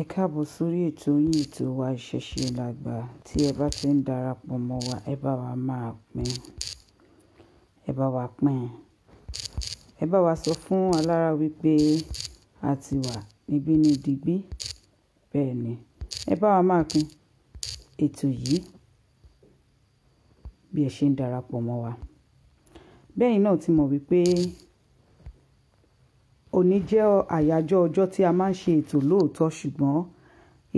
Ẹ káàbọ̀ sórí ètò yín ètò wa Ìṣẹ̀ṣe Làgbà. Tí ẹ bá ti ń darapọ̀ mọ́ wa, ẹ bá wa máa pín, ẹ bá wa pín, ẹ bá wa sọ fún alára wípé a ti wà níbí ní digbí. Bẹ́ẹ̀ ni, ẹ bá wa máa pín ètò yìí bí ẹ ṣe ń darapọ̀ mọ́ wa. Bẹ́ẹ̀ náà ti mọ̀ wípé òní jẹ́ àyájọ́ ọjọ́ tí a máa ń ṣe ètò lóòótọ́, ṣùgbọ́n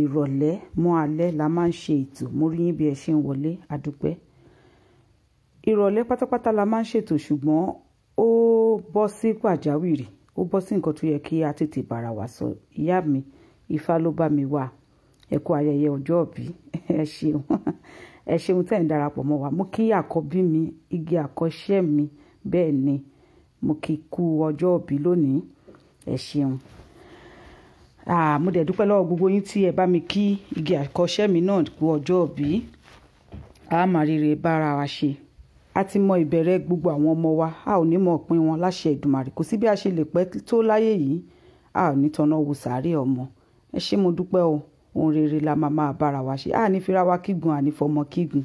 ìrọ̀lẹ́ mọ́ alẹ́ la máa ń ṣe ètò. Mo rí yín bí ẹ ṣe ń wọlé, àdúpẹ́. Ìrọ̀lẹ́ pátápátá la máa ń ṣètò, ṣùgbọ́n ó bọ́ sí pàjáwìrì, ó bọ́ sí nǹkan tó yẹ kí a tètè bára wa sọ. Ìyá mi, Ifá ló bá mi wá. Ẹ kú ayẹyẹ ọjọ́ ìbí. Ẹ ṣeun. Ẹ ṣeun tẹ́ ń darapọ̀ mọ́ wa. Mo kí àkọ́bí mi, igi àkọ́ṣẹ́ mi. Bẹ́ẹ̀ ni, mo kí kú ọjọ́ ìbí lónìí. Ẹ ṣeun. Mo dẹ̀ dúpẹ́ lọ́wọ́ gbogbo yín tí ẹ bá mi kí igi àkọ́ṣẹ́ mi náà kú ọjọ́ ìbí. A máa rere bára wa ṣe. A ti mọ ìbẹ̀rẹ̀ gbogbo àwọn ọmọ wa, a ò ní mọ̀ pín wọn láṣẹ Èdùmàrè. Kò sí bí a ṣe lè pẹ́ tó láyé yìí, a ò ní tọ́nà wo sàárè ọmọ. Ẹ ṣé mo dúpẹ́ o. Ohun rere la máa bára wa ṣe. A ní fira wa kígun, a ní fọmọ kígun.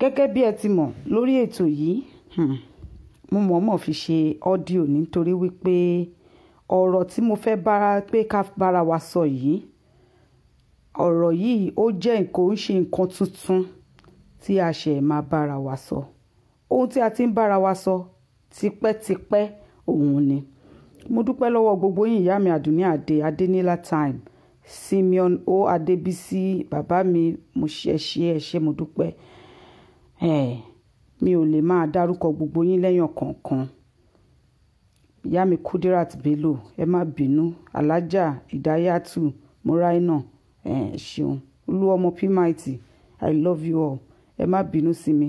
Gẹ́gẹ́ bí ẹ ti mọ̀ lórí ètò yìí, mo mọ̀ọ́mọ̀ fi ṣe ọ́díò nítorí wípé ọ̀rọ̀ tí mo fẹ́ pé ká bára wa sọ yìí, ọ̀rọ̀ yìí ó jẹ́ nǹkan, ó ń ṣe nǹkan tuntun tí a ṣẹ̀ máa bára wa sọ. Ohun tí a ti ń bára wa sọ tipẹ́tipẹ́ òun ni. Mo dúpẹ́ lọ́wọ́ gbogbo yín, ìyá mi Àdùnní Adé, Adénílá Time, Simeon O Adébísí, bàbá mi, mo ṣe mo dúpẹ́. Mi ò lè máa dárúkọ gbogbo yín lẹ́yìn kọ̀ọ̀kan. Ìyá mi Kudirat Bello, ẹ má bínú. Alájà Ìdáyàtù Moraina, ṣeun. Olúọmọ P-Mighty, I love you all. Ẹ má bínú sí mi.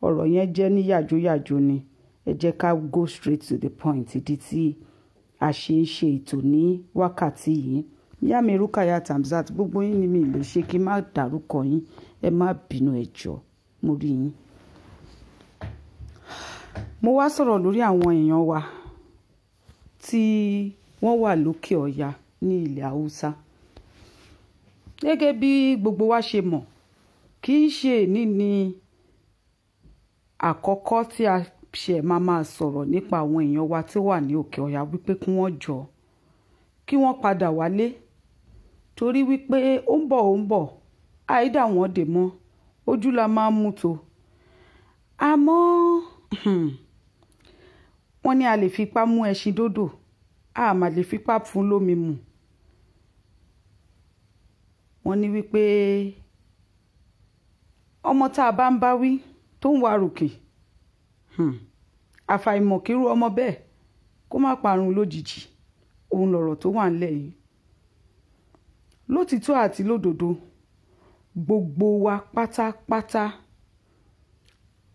Ọ̀rọ̀ yẹn jẹ́ ní yàjóyàjó ni. Ẹ jẹ́ ká go straight to the point. Ìdí tí a ṣe ń ṣe ètò ní wákàtí yìí. Ìyá mi Rukayat Hamzat, gbogbo yín ni mi lè ṣe kí n má dárúkọ yín. Ẹ má bínú, ẹ jọ̀ọ́, mo rí yín. Mo wá sọ̀rọ̀ lórí àwọn èèyàn wa tí wọ́n wà lókè ọya ní ilẹ̀ Haúsá. Gẹ́gẹ́ bí gbogbo wa ṣe mọ̀, kì í ṣe èní ni àkọ́kọ́ tí a ṣe máa sọ̀rọ̀ nípa àwọn èèyàn wa tí wà ní òkè ọya wípé kí wọ́n jọ, kí wọ́n padà wálé. Torí wípé ó ń bọ̀, àìdá wọn dè mọ́, ojú la máa ń mú tó. Àmọ́ wọ́n ní a lè fipá mú ẹṣin dódò, a máa lè fipá fún lómi mu. Wọ́n ní wípé ọmọ tá a bá ń bá wí tó ń warùkì, àfàìmọ̀ kírú ọmọ bẹ́ẹ̀ kó má parun lójijì. Òun lọ̀rọ̀ tó wà ńlẹ̀ yìí. Lótìtọ́ àti lódodo, gbogbo wa pátápátá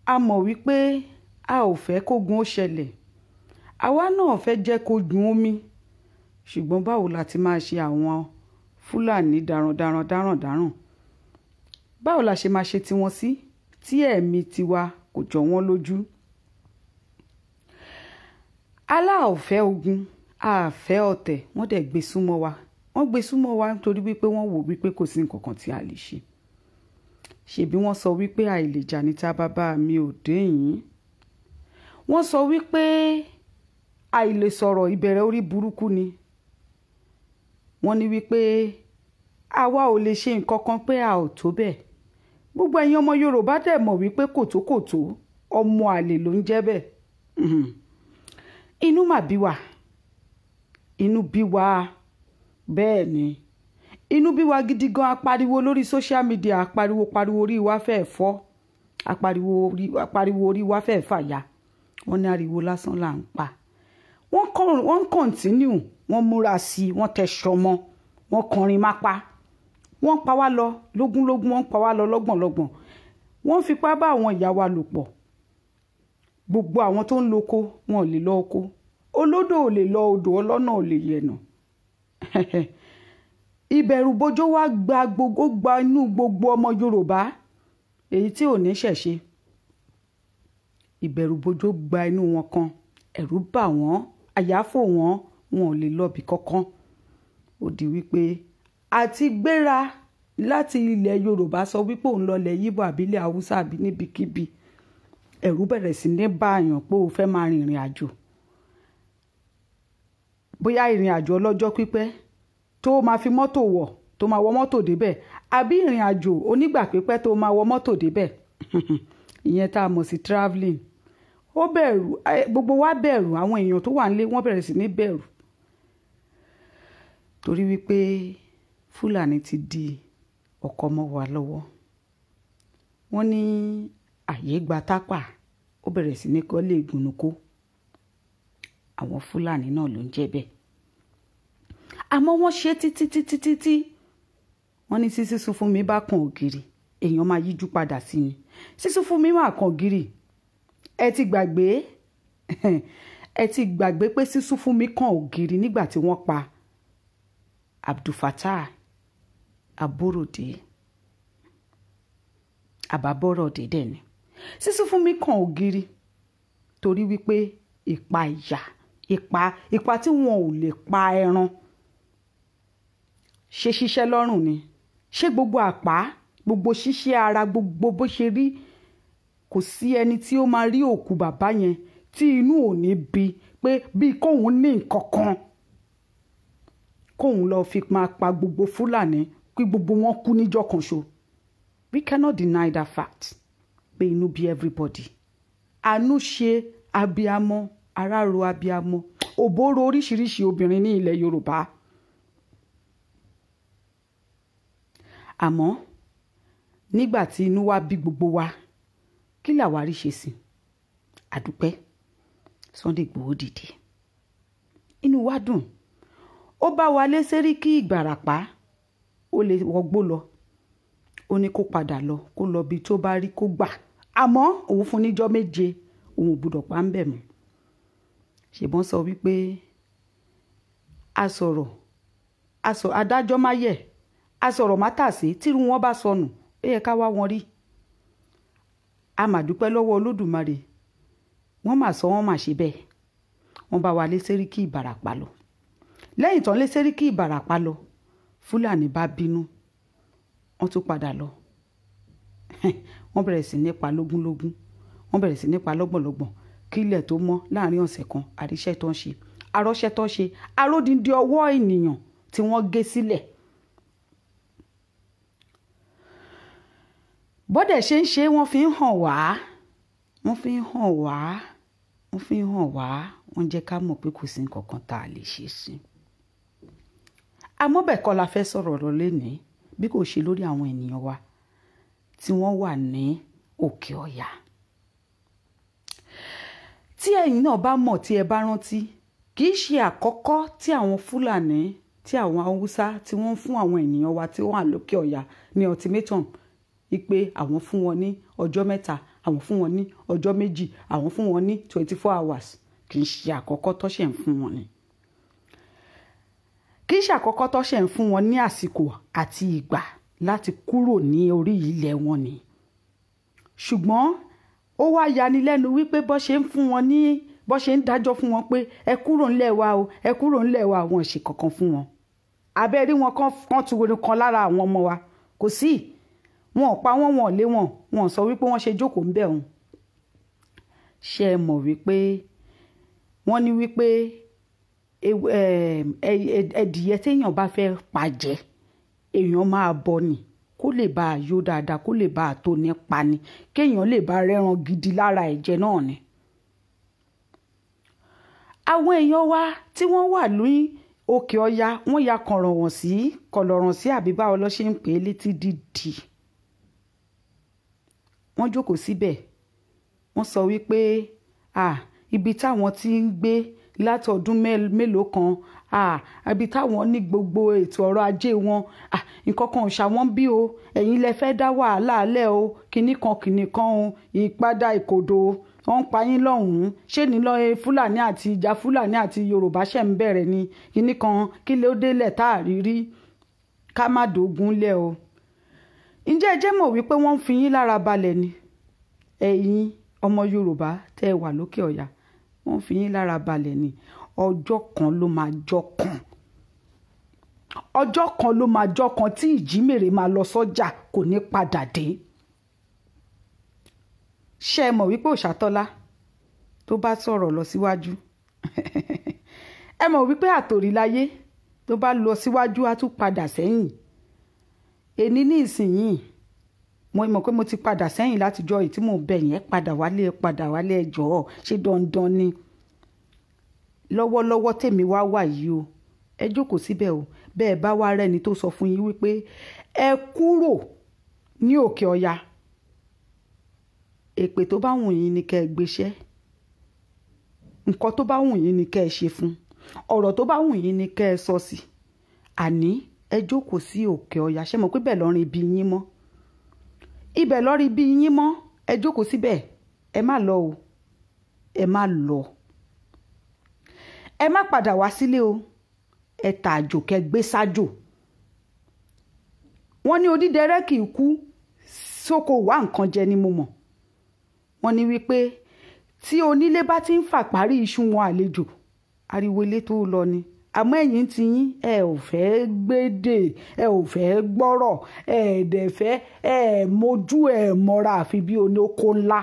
a mọ̀ wípé a ò fẹ́ kógun ó ṣẹlẹ̀. Àwa náà fẹ́ jẹ́ kógun omi. Ṣùgbọ́n báwo la ti máa ṣe àwọn Fúlàní darandaran? Báwo la ṣe máa ṣe tiwọn sí tí ẹ̀mí tiwa kò jọ wọ́n lójú? Aláà ò fẹ́ ogun, a fẹ́ ọ̀tẹ̀, wọ́n dẹ̀ gbé súnmọ́ wa. Wọ́n gbé súnmọ́ wa nítorí wípé wọ́n wò wípé kò sí nǹkan kan tí a lè ṣe. Ṣèbí wọ́n sọ wípé àìlèjà ní tá bàbá mi ò dé yín. Wọ́n sọ wípé àìlè sọ̀rọ̀ ìbẹ̀rẹ̀ orí burúkú ni. Wọ́n ní wípé àwa ò lè ṣe nǹkan kan pé a ò tó bẹ́ẹ̀. Gbogbo ẹ̀yin ọmọ Yorùbá dẹ̀ mọ̀ wípé kòtókòtó ọmọ àlè ló ń jẹ́ bẹ́ẹ̀. Inú mà bí wa. Inú bí wa. Bẹ́ẹ̀ ni. Inú bí wa gidi gan. Apariwo lórí social media, apariwo orí wa fẹ́ fọ́. Apariwo orí wa fẹ́ fàya. Wọ́n ní ariwo lásán là ń pa. Wọ́n continue, wọ́n múra sí i, wọ́n tẹ̀sọ̀ mọ́, wọ́n kọrin mápá. Wọ́n pa wá lọ lógúnlógún, wọ́n pa wá lọ lọ́gbọ̀nlọ́gbọ̀n. Wọ́n fipá bá àwọn ìyá wa lò pọ̀. Gbogbo àwọn tó ń loko wọn ò lè lọ oko. Olódò ò lè lọ odò, ọlọ́nà ò lè yẹ̀nà. Ìbẹ̀rù bojo wá gba inú gbogbo ọmọ Yorùbá èyí tí ò ní ṣẹ̀ṣe. Ìbẹ̀rù bojo gba inú wọn kan, ẹ̀rù bà wọ́n, àyà fò wọ́n, wọn ò lè lọ bì kankan. ó di wípé àti gbéra láti ilẹ̀ Yorùbá sọ wípé òun lọlẹ̀ Yíbò àbílẹ̀ Haúsá àbí níbikíbi ẹ̀rù bẹ̀rẹ̀ sí ní báyàn pé ó fẹ́ máa rin ìrìn àjò, bóyá ìrìn àjò ọlọ́jọ́ pípẹ́ tó máa fi mọ́tò wọ̀ tó máa wọ mọ́tò débẹ̀ àbí ìrìn àjò onígbà pípẹ́ tó máa wọ mọ́tò débẹ̀ ìyẹn tá a mọ̀ sí travelling. Ó bẹ̀rù, gbogbo wa bẹ̀rù, àwọn èèyàn tó wà nílé wọ́n bẹ̀rẹ̀ sí ní bẹ̀rù torí wípé Fúlàní ti di ọkọ mọ́ wa lọ́wọ́. Wọ́n ní àyè gba tápà, ó bẹ̀rẹ̀ sí ní kọ́lé ìgúnnukó. Àwọn Fúlàní náà ló ń jẹ́ bẹ́ẹ̀. Àmọ́ wọ́n ṣe títí wọ́n ní sísún fún mi bá kan ògiri èèyàn máa yíjú padà sí ni. Sísún fún mi máa kan ògiri. Ẹ ti gbàgbé pé sísún fún mi kan ògiri nígbà tí wọ́n pa Abdulfatah Aborode Ababorode dẹ̀ ni. Sísún fún mi kan ògiri torí wípé ipa tí wọn ò lè pa ẹran ṣe ṣiṣẹ́ lọ́rùn ni. Ṣé gbogbo àpá, gbogbo ṣíṣe ara, gbogbo bó ṣe rí, kò sí ẹni tí ó máa rí òkú bàbá yẹn tí inú ò ní bí pé bí kóun ní nǹkan kan kóun lọ fi máa pa gbogbo Fúlàní kí gbogbo wọn kú níjọ́ kan ṣo. We cannot deny that fact pé inú bí everybody. Àánú ṣe abiyamọ, ara ro abiyamọ, òbóró oríṣiríṣi obìnrin ní ilẹ̀ Yorùbá. Àmọ́ nígbà tí inú wa bí gbogbo wa, kí làwa rí ṣe sí? Àdúpẹ́, Sunday Igboho dìde. Inú wa dùn. Ó bá wa lé Sẹ́ríkì Ìgbàràpá, ó lè wọgbó lọ. Ó ní kó padà lọ, kó lọ bí tó bá rí kó gbà. Àmọ́ òun fún níjọ́ 7, òun ò gbọdọ̀ pa ń bẹ̀ mọ́. Ṣèbọn sọ wípé adájọ́ máyẹ̀, asọ̀rọ̀ mátàsé tírú wọn bá sọnù, ó yẹ ká wá wọn rí. A mà dúpẹ́ lọ́wọ́ Olódùmarè. Wọ́n mà sọ wọ́n mà ṣe bẹ́ẹ̀. Wọ́n bá wa lé Sẹ́ríkì Ìbàràpá lọ. Lẹ́yìn tán lé Sẹ́ríkì Ìbàràpá lọ, Fúlàní bá bínú. Wọ́n tún padà lọ. Wọ́n bẹ̀rẹ̀ sí ní pa lógúnlógún. Wọ́n bẹ̀rẹ̀ sí ní pa lọ́gbọ̀nlọ́gbọ̀n. Kí ilẹ̀ tó mọ́ láàrin ọ̀sẹ̀ kan, àríṣẹ́ tó ń ṣe, arọ́ṣẹ́ tó ń ṣe, aródìndín ọwọ́ ènìyàn tí wọ́n gé sílẹ̀. Bọ́dẹ̀ ṣe ń ṣe wọ́n fi ń hàn wá. Wọ́n jẹ́ ká mọ̀ pé kò sí nǹkan kan tá a lè ṣe sí. Àmọ́ bẹ́ẹ̀ kọ́ la fẹ́ sọ̀rọ̀ lọ lénìí bí kò ṣe lórí àwọn ènìyàn wa tí wọ́n wà ní Òkè Ọ̀yà. Tí ẹ̀yin náà bá mọ̀, tí ẹ bá rántí, kì í ṣe àkọ́kọ́ tí àwọn Fúlàní, tí àwọn Haúsá tí wọ́n fún àwọn ènìyàn wa tí wọ́n wà lókè Ọ̀yà ní ultimatum wípé àwọn fún wọn ní ọjọ́ 3, àwọn fún wọn ní ọjọ́ 2, àwọn fún wọn ní 24 hours. Kì í ṣe àkọ́kọ́ tó ṣe ń fún wọn ni. Kì í ṣe àkọ́kọ́ tó ṣe ń fún wọn ní àsìkò àti ìgbà láti kúrò ní orí ilẹ̀ wọn ni. Ṣùgbọ́n ó wá yanilẹ́nu wípé bó ṣe ń dájọ́ fún wọn pé ẹ kúrò ńlẹ̀ wa o, ẹ kúrò ńlẹ̀ wa, wọn ṣe kankan fún wọn. Abẹ́rí wọn kan tu orin kan lára àwọn ọmọ wa. Kò sí. Wọn ò pa wọ́n, wọn ò lé wọn. Wọn ò sọ wípé wọ́n ṣe jókòó ń bẹ̀ wọn. Ṣé ẹ mọ̀ wípé wọ́n ní wípé ẹdìyẹ téèyàn bá fẹ́ pàjẹ́, èèyàn máa bọ ni kó lè bá a yó dáadáa, kó lè bá a tó nípa ni, kéèyàn lè bá rẹ́ran gidi lára ẹ̀jẹ̀ náà ni. Àwọn èèyàn wa tí wọ́n wà ní Òkè Ọ̀yà, wọ́n ya kọ̀lọ̀ràn sí àbí báwo ló ṣe ń pè é, létí dídì. Wọ́n jókòó síbẹ̀. Wọ́n sọ wípé ibi táwọn ti ń gbé láti ọdún mélòó kan, ibi táwọn ní gbogbo ètò ọrọ̀ ajé wọn, nǹkan kan ò ṣàwọn bí o, ẹ̀yin lẹ fẹ́ dá wàhálà alẹ́ o, kinní kan o, ìpadà ìkòdò wọ́n ń pa yín lọ́hùn-ún. Ṣé nílò Fúlàní àti ìjà Fúlàní àti Yorùbá ṣẹ̀ ń bẹ̀rẹ̀ ni, kinní kan kí ló délẹ̀ tá a rí ká má dógún lẹ̀ o. Ǹjẹ́ ẹ jẹ́ mọ̀ wípé wọ́n ń fi yín lára balẹ̀ ni? Ẹ̀yin ọmọ Yorùbá tẹ́ ẹ wà lókè Ọ̀yà, wọ́n fi yín lára balẹ̀ ni. Ọjọ́ kan ló máa jọ kàn. ọjọ́ kan ló máa jọ́ kan tí ìjímèrè máa lọ sọ́jà kò ní padà dé. ṣé ẹ mọ̀ wípé Òṣàtọ́lá tó bá sọ̀rọ̀ lọ síwájú ẹ mọ̀ wípé àtòrí láyé tó bá lọ síwájú á tún padà sẹ́yìn. èní ní ìsinyìí mo mọ̀ pé mo ti padà sẹ́yìn látijọ́ yìí tí mò ń bẹ̀ yẹn padà wálé ẹ jọ̀ọ́ ṣé dandan ni. lọ́wọ́lọ́wọ́ tèmi wá wà yìí o ẹ jókòó síbẹ̀ o bẹ́ẹ̀ bá wá rẹ́ni tó sọ fún yín wípé ẹ kúrò ní òkè ọya èpè tó bá wùn yín ni kẹ́ ẹ gbéṣẹ́ nǹkan tó bá wùn yín ni kẹ́ ẹ ṣe fún ọ̀rọ̀ tó bá wùn yín ni kẹ́ ẹ sọ sí àní ẹ jókòó sí òkè ọya ṣé mọ̀ pé bẹ́ẹ̀ lọ́rin ibi yín mọ́ ibẹ̀ lọ́rin ibi yín mọ́ ẹ jókòó síbẹ̀ ẹ má lọ o ẹ má lọ ẹ má padà wá sílé o ẹ tà àjò kẹ́ gbé sájò. wọ́n ní odídẹrẹ́ kì í kú sóko wá nǹkan jẹ ni mo mọ̀. wọ́n ní wípé tí onílé bá ti ń fàparí iṣu wọn àlejò ariwo ilé tó lọ ni àmọ́ ẹ̀yin ti yín ẹ ò fẹ́ gbédè ẹ ò fẹ́ gbọ́rọ̀ ẹ dẹ̀ fẹ́ ẹ mojú ẹ mọ́ra àfi bí oníko ńlá.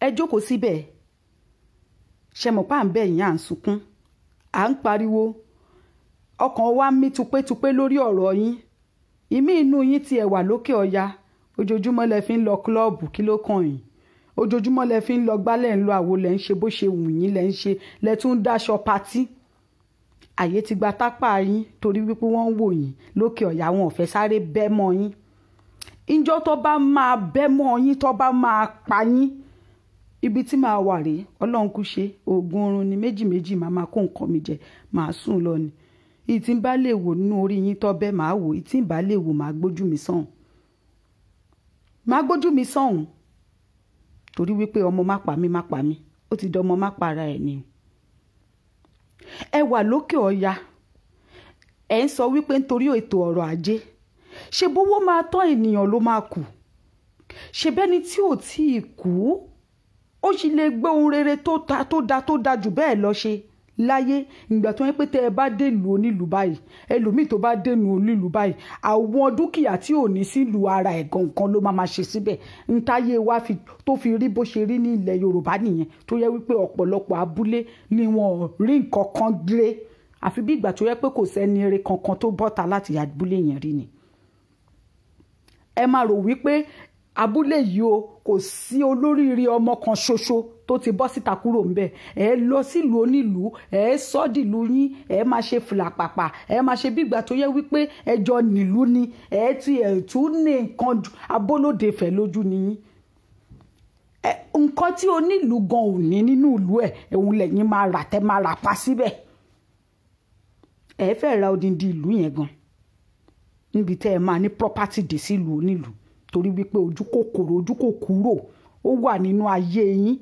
ẹ jókòó síbẹ̀ ṣe mọ̀ pa à ń bẹ̀ yín à ń sunkún à ń pariwo ọkàn wa mí tupétupé lórí ọ̀rọ̀ yín ìmí inú yín ti ẹ̀ wà lókè ọya ojoojúmọ́ lẹ fi ń lọ kílọ̀bù kí ló kàn yín ojoojúmọ́ lẹ fi ń lọ gbálẹ̀ ń lọ àwo lẹ ń ṣe bó ṣe wù yín lẹ ń ṣe lẹ tún ń dáṣọ patí àyè ti gba tápà yín torí wípé wọ́n ń wò yín lókè ọ̀yà wọn ò fẹ́ sáré bẹ́ mọ́ yín ìjọ́ tó bá máa bẹ́ mọ́ yín tó bá máa pa yín ibi tí màá wà rèé ọlọ́run kú ṣe oògùn oorun ni méjì máa kó nǹkan mi jẹ màá sùn lọ ni ìtì ń bá lè wò nínú orí yín tó bẹ́ màá wò ìtì ń bá lè wò màá gbójú mi sọ̀hún torí wípé ọmọ má pa mí ó ti dọmọ má para ẹ̀ ni. ẹ wà lókè ọya ẹ ń sọ wípé nítorí ètò ọrọ̀ ajé ṣe bówó máa tọ́ ènìyàn ló máa kù ṣe bẹ́ni tí ò tí ì kú ó sì lè gbé ohun rere tó da jù bẹ́ẹ̀ lọ ṣe láyé ìgbà tó ń pẹ́ tẹ́ ẹ bá dèlù onílù báyìí ẹlòmíì tó bá dèlù onílù báyìí àwọn dúkìá tí ò ní sílùú ara ẹ̀ gangan ló máa ṣe síbẹ̀ ntáyé wa tó fi rí bó ṣe rí ní ilẹ̀ Yorùbá nìyẹn tó yẹ wípé ọ̀pọ̀lọpọ̀ abúlé ni wọn rí nǹkan kan gbé àfi bí ìgbà tó yẹ pé kò sẹ́ni eré kankan tó bọ́ta láti abúlé yẹn rí ni. ẹ máa rò wípé abúlé yìí o kò sí olóríire ọmọ kan ṣoṣo tó ti bọ́ síta kúrò ńbẹ̀ ẹ lọ sílùú onílùú ẹ sọ́dìlú yín ẹ máa ṣe fìlàpàpà ẹ máa ṣe bígbà tó yẹ wípé ẹjọ́ nílùú ni ẹ ti ẹ̀ tún ní nǹkan abólóde fẹ̀ lójú nìyí nǹkan tí onílùú gan ò ní nínú ìlú ẹ̀ òun lẹ́yìn máa rà tẹ́ máa rà pa síbẹ̀ ẹ fẹ́ ra odindi ìlú yẹn gan níbi tẹ́ ẹ máa ní property dé sílùú onílùú torí wípé ojú kòkòrò ó wà nínú ayé yín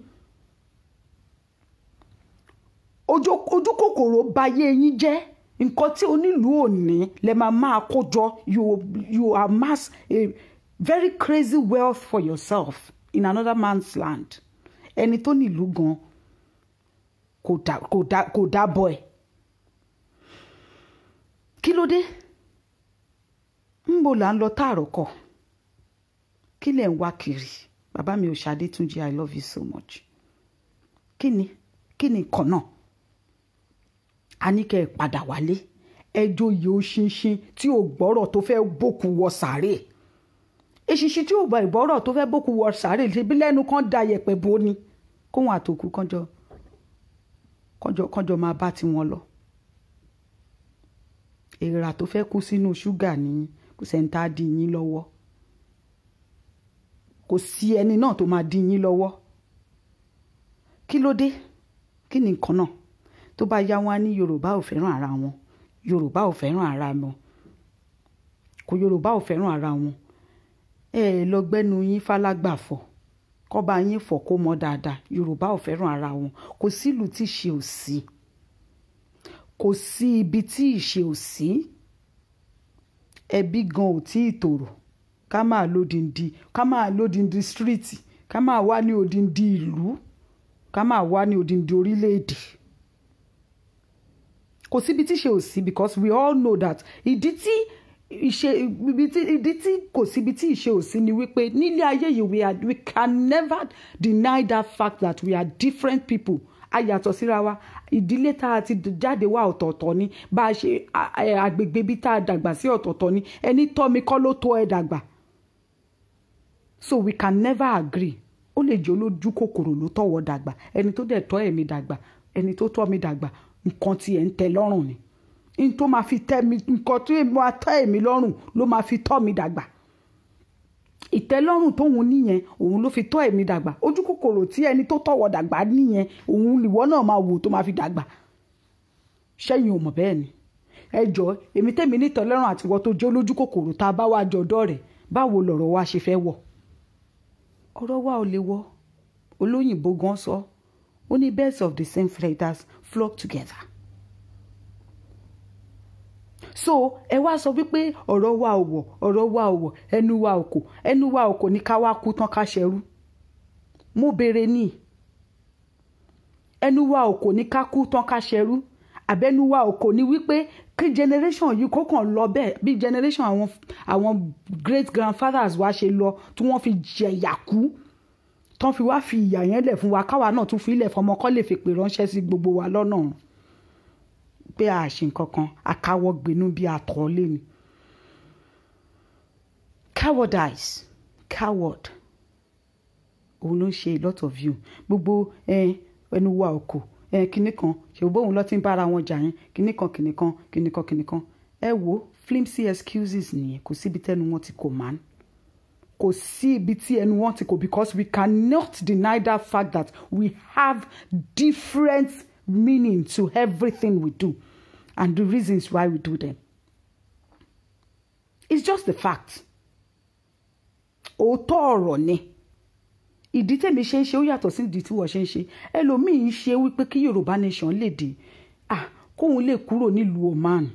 ojú kòkòrò bayé yín jẹ́ nǹkan tí onílùú ò ní lè máa kó jọ you amass a very crazy wealth for yourself in another man's land ẹni tó nílùú gan kò dábọ̀ ẹ̀ kí ló dé ń bò là ń lọ táàrọ̀ kọ̀ kí lẹ̀ ń wá kiri bàbá mi ò ṣadé Túnjí I love you so much kí ni nǹkan náà a ní kẹ́ ẹ padà wálé ẹjọ́ yìí ó ṣinṣin tí ò gbọ́rọ̀ tó fẹ́ bókù wọ sàárè èṣìṣì tí ò bá ìgbọ́rọ̀ tó fẹ́ bókù wọ sàárè ṣebí lẹ́nu kan da yẹ̀pẹ̀ bó ni kóhun àtòkù kọjọ máa bá tiwọn lọ èèrà tó fẹ́ kú sínú ṣúgà ní kò sẹ́ńtà dí yín lọ́wọ́ kò sí ẹni náà tó máa dí yín lọ́wọ́ kí ló dé kí ni nǹkan náà tó bá yá wọn ní Yorùbá ò fẹ́ràn ara wọn Yorùbá ò fẹ́ràn ara wọn kò Yorùbá ò fẹ́ràn ara wọn ẹ lọ gbẹ́nu yín fálágbàfọ̀ kọ́ba yín fọ̀ kó mọ́ dáadáa Yorùbá ò fẹ́ràn ara wọn kò sílùú tí ṣe ò sí kò sí ibi tí ìṣe ò sí ẹbí gan ò tí ì tòrò ká máa lódìndí stíríìtì ká máa wá ní odindi ìlú ká máa wá ní odindi orílẹ̀-èdè kò síbi tí ṣe ò sí, because we all know that ìdí tí kò síbi tí ìṣe ò sí ni wípé nílé ayé yìí we can never deny that fact that we are different people. A yàtọ̀ síra wa, ìdílé tá a ti jáde wá ọ̀tọ̀ọ̀tọ̀ ni, bá a ṣe agbègbè bí tá a dàgbà sí ọ̀tọ̀ọ̀tọ̀ ni, ẹni tọ́ mi kọ́ ló tó ẹ dàgbà. So we can never agree. Ó lè jẹ́ olójú kòkòrò ló tọ́wọ́ dàgbà, ẹni tó dẹ̀ tọ́ ẹ̀mí dàgbà, ẹni tó tọ́ mi dàgbà, nǹkan tí ẹ̀ ń tẹ́ lọ́rùn ni. In tó máa fi tẹ́ mi, nǹkan tí máa tẹ́ ẹ̀mí lọ́rùn ló máa fi tọ́ mi dàgbà. Ìtẹ́lọ́rùn tóun níyẹn òun ló fi tọ́ ẹ̀mí dàgbà. Ojú kòkòrò tí ẹni tó tọ́wọ́ dàgbà níyẹn òun ìwọ náà máa wò tó máa fi dàgbà. Ṣẹ́yìn ò mọ̀ bẹ́ẹ̀ ni. Ẹ jọ̀ọ́, èmi tẹ́mi ní ìtẹ́lọ́rùn àtiwọ́ tó jẹ́ olójú kòkòrò tá a bá wá jọ̀dọ̀ rẹ̀, báwo lọ̀rọ̀ wa ṣe fẹ́ wọ̀? Ọ̀rọ̀ wa ò lè wọ̀. Olóyìnbó gan sọ, ó ní birds of the same feathers flock together. So ẹ wá sọ wípé ọ̀rọ̀ wa ò wọ̀, ẹnu wa ò kò ní ká wá kú tán ká ṣẹrú. Mo béèrè ní ẹnu wa ò kò ní ká kú tán ká ṣẹrú, àbẹ́nu wa ò kò ní wípé kí generation yìí kó kàn lọ bẹ́ẹ̀ bí generation àwọn great grandfathers wa ṣe lọ tí wọ́n fi jẹ̀yà kú tán fi wá fi ìyà yẹn lẹ̀ fún wa, káwa náà tún fi ilẹ̀ fọmọ kọ́ lè fi pè ránṣẹ́ sí gbogbo wa lọ́nà pé a ṣe nǹkan kan akáwọ́ gbénú bí àtọ́lé ni. Cowardice, coward òun ló ń ṣe a lot of you. Gbogbo ẹnu wa òkò kinní kan ṣe bóun lọ ti ń bára wọn jà yẹn kinní kan. Ẹ wo flimsy excuses nìyẹn, kò síbi tẹ́nu wọn ti kò man. Kò sí ibi tí ẹnu wọn ti kò, because we cannot deny that fact that we have different meaning to everything we do and the reasons why we do them. It's just the fact. Òótọ́ ọ̀rọ̀ ni. Ìdí tèmi ṣe ń ṣe ó yàtọ̀ sí ìdí tí wọ́n ṣe ń ṣe. Ẹlòmíì ṣe wípé kí Yorùbá nation lè dé, kóun lè kúrò nílùú Oman,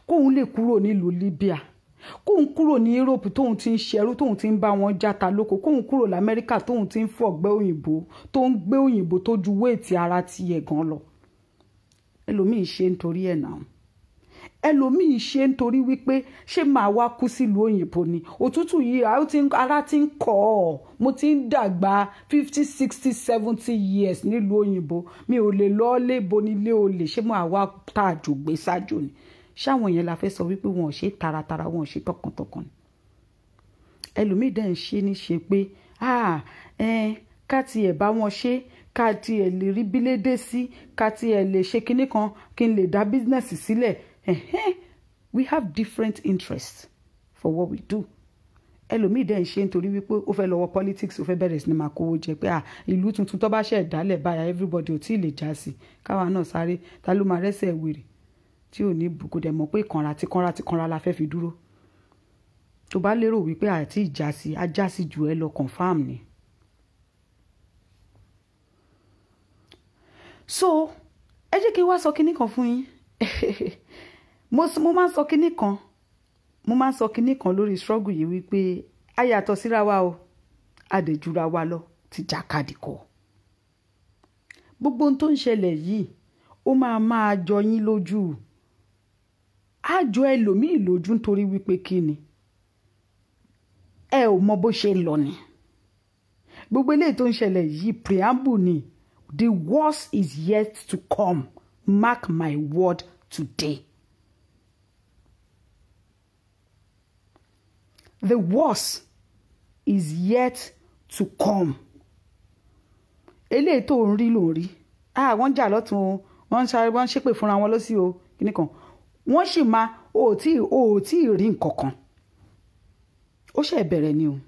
kóun lè kúrò nílùú Libya, kóun kúrò ní Europe tóun ti ń ṣẹrú, tóun ti ń bá wọn játa lóko, kóun kúrò l'Amẹ́ríkà tóun ti ń fọ̀gbẹ́ òyìnbó, tó ń gbé òyìnbó tó ju wéètì ara tiẹ̀ gan lọ. Ẹlòmíì ṣe nítorí ẹ̀ náà. Ẹlòmíì ṣe nítorí wípé ṣé màá wá kú sílùú òyìnbó ni? Òtútù yìí ara ti ń kọ́ ọ. Mo ti ń dàgbà 50, 60, 70 years nílùú òyìnbó. Mi ò lè lọ lébo nílé olè, ṣé màá wá tàjò gbé sájò ni? Ṣáwọn yẹn la fẹ́ sọ wípé wọn ò ṣe taratara, wọn ò ṣe tọkàntọkàn ni. Ẹlòmíì dẹ̀ ń ṣe ní ṣe pé ká tiẹ̀ bá wọn ṣe, ká tiẹ̀ lè rí bílédé sí, ká tiẹ̀ lè ṣe kinní kan kí n lè dá bísínẹ́sì sílẹ̀. We have different interests for what we do. Ẹlòmíì dẹ̀ ń ṣe nítorí wípé ó fẹ́ lọ́wọ́ politics, ó fẹ́ bẹ̀rẹ̀ sí ni máa kówó jẹ pé ìlú tuntun tó bá ṣẹ̀ dálẹ̀ báyà everybody ò tí ì lè já sí, káwa náà sáré ta ló máa rẹ́sẹ̀ wèrè tí ò ní bùkún dẹ̀ mọ̀ pé ìkanra la fẹ́ fi dúró. Tó bá lérò wípé àti ìjà sí ajá sí jù ẹ lọ confam ni. So ẹ jẹ́ kí n wá sọ kinní kan fún yín. mo máa ń sọ kinní kan lórí struggle yìí wípé a yàtọ̀ síra wa o, a dẹ̀ jura wa lọ ti jàkadì kọ. Gbogbo ohun tó ń ṣẹlẹ̀ yìí ó máa jọ yín lójú, á jọ ẹlòmíì lójú nítorí wípé kí ni ẹ ò mọ bó ṣe lọ ni. Gbogbo eléyìí tó ń ṣẹlẹ̀ yìí preamble ni. The worst is yet to come. Mark my word today. The worst is yet to come. Eléyìí tó ń rí ló ń rí. Wọ́n jà lọ́tún, wọ́n ṣépè fúnra wọn lọ́sí o kíní kan. Wọ́n sì máa ò tí ì rí nǹkan kan. Ó ṣe bẹ̀rẹ̀ ni o.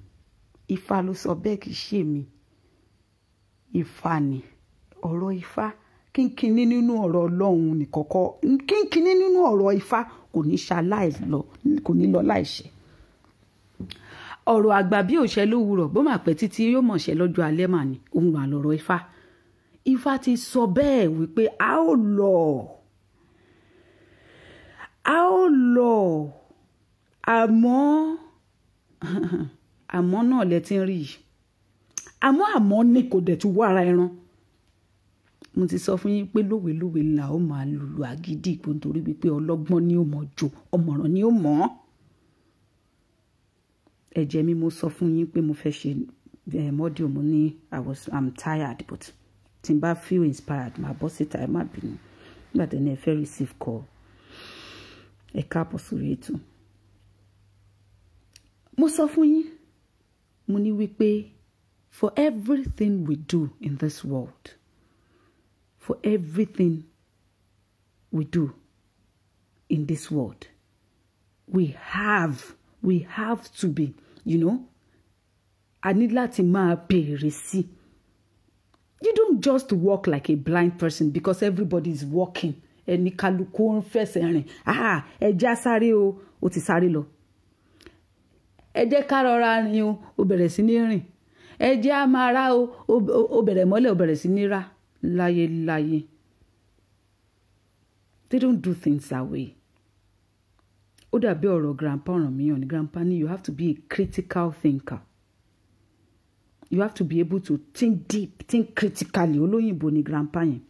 Ifá ló sọ bẹ́ẹ̀, kì í ṣe mi. Ifá ni. Ọ̀rọ̀ Ifá kínkínní nínú ọ̀rọ̀ Ọlọ́run nìkọ̀kọ́, kínkínní nínú ọ̀rọ̀ Ifá kò ní lọ láìṣẹ. Ọ̀rọ̀ àgbà bí òṣẹ lówùrọ̀ bó máa pẹ́ títí yóò mọ̀ṣẹ́ lọ́jọ́ alẹ́ mà ní òun wà lọ́rọ̀ Ifá. Ifá ti sọ bẹ́ẹ̀ wípé a ó lọ àmọ́ náà lẹ ti ń rí yìí. Àmọ́ ni kò dẹ̀ tún wá ara ẹran. mo ti sọ fún yín pé lówelówe là ó máa lùlù àgídì ìpò nítorí wípé ọlọ́gbọ́n ni ó mọ̀ jò ọ̀mọ̀ràn ni ó mọ̀. Ẹ̀jẹ̀ mi mo sọ fún yín pé mo fẹ́ ṣe mọ́díò mo ní I'm tired but tí n bá feel inspired màá bọ́ síta ẹ má bínú nígbà tí ẹni ẹ fẹ́ receive call ẹ káàbọ̀ sórí ètò. Mo sọ fún yín mo ní wípé for everything we do in this world, for everything we do in this world, we have to be, a ní láti máa bèrè sí. You don't just walk like a blind person because everybody is walking. Ẹni kálukú ń fẹsẹ̀ rìn. Ẹ já sáré o ti sáré lọ. Ẹ jẹ́ ká rọra rìn o bẹ̀rẹ̀ sí ní rìn. Ẹ jẹ́ á máa rá o bẹ̀rẹ̀ mọ́lẹ̀ o bẹ̀rẹ̀ sí ní rá láyé. They don't do things that way. Ó dàbí ọ̀rọ̀ grandpa Ọ̀rànmíyàn ni. Grandpa ni you have to be a critical thinker. You have to be able to think deep, think critically. Olóyìnbó ni grandpa yẹn.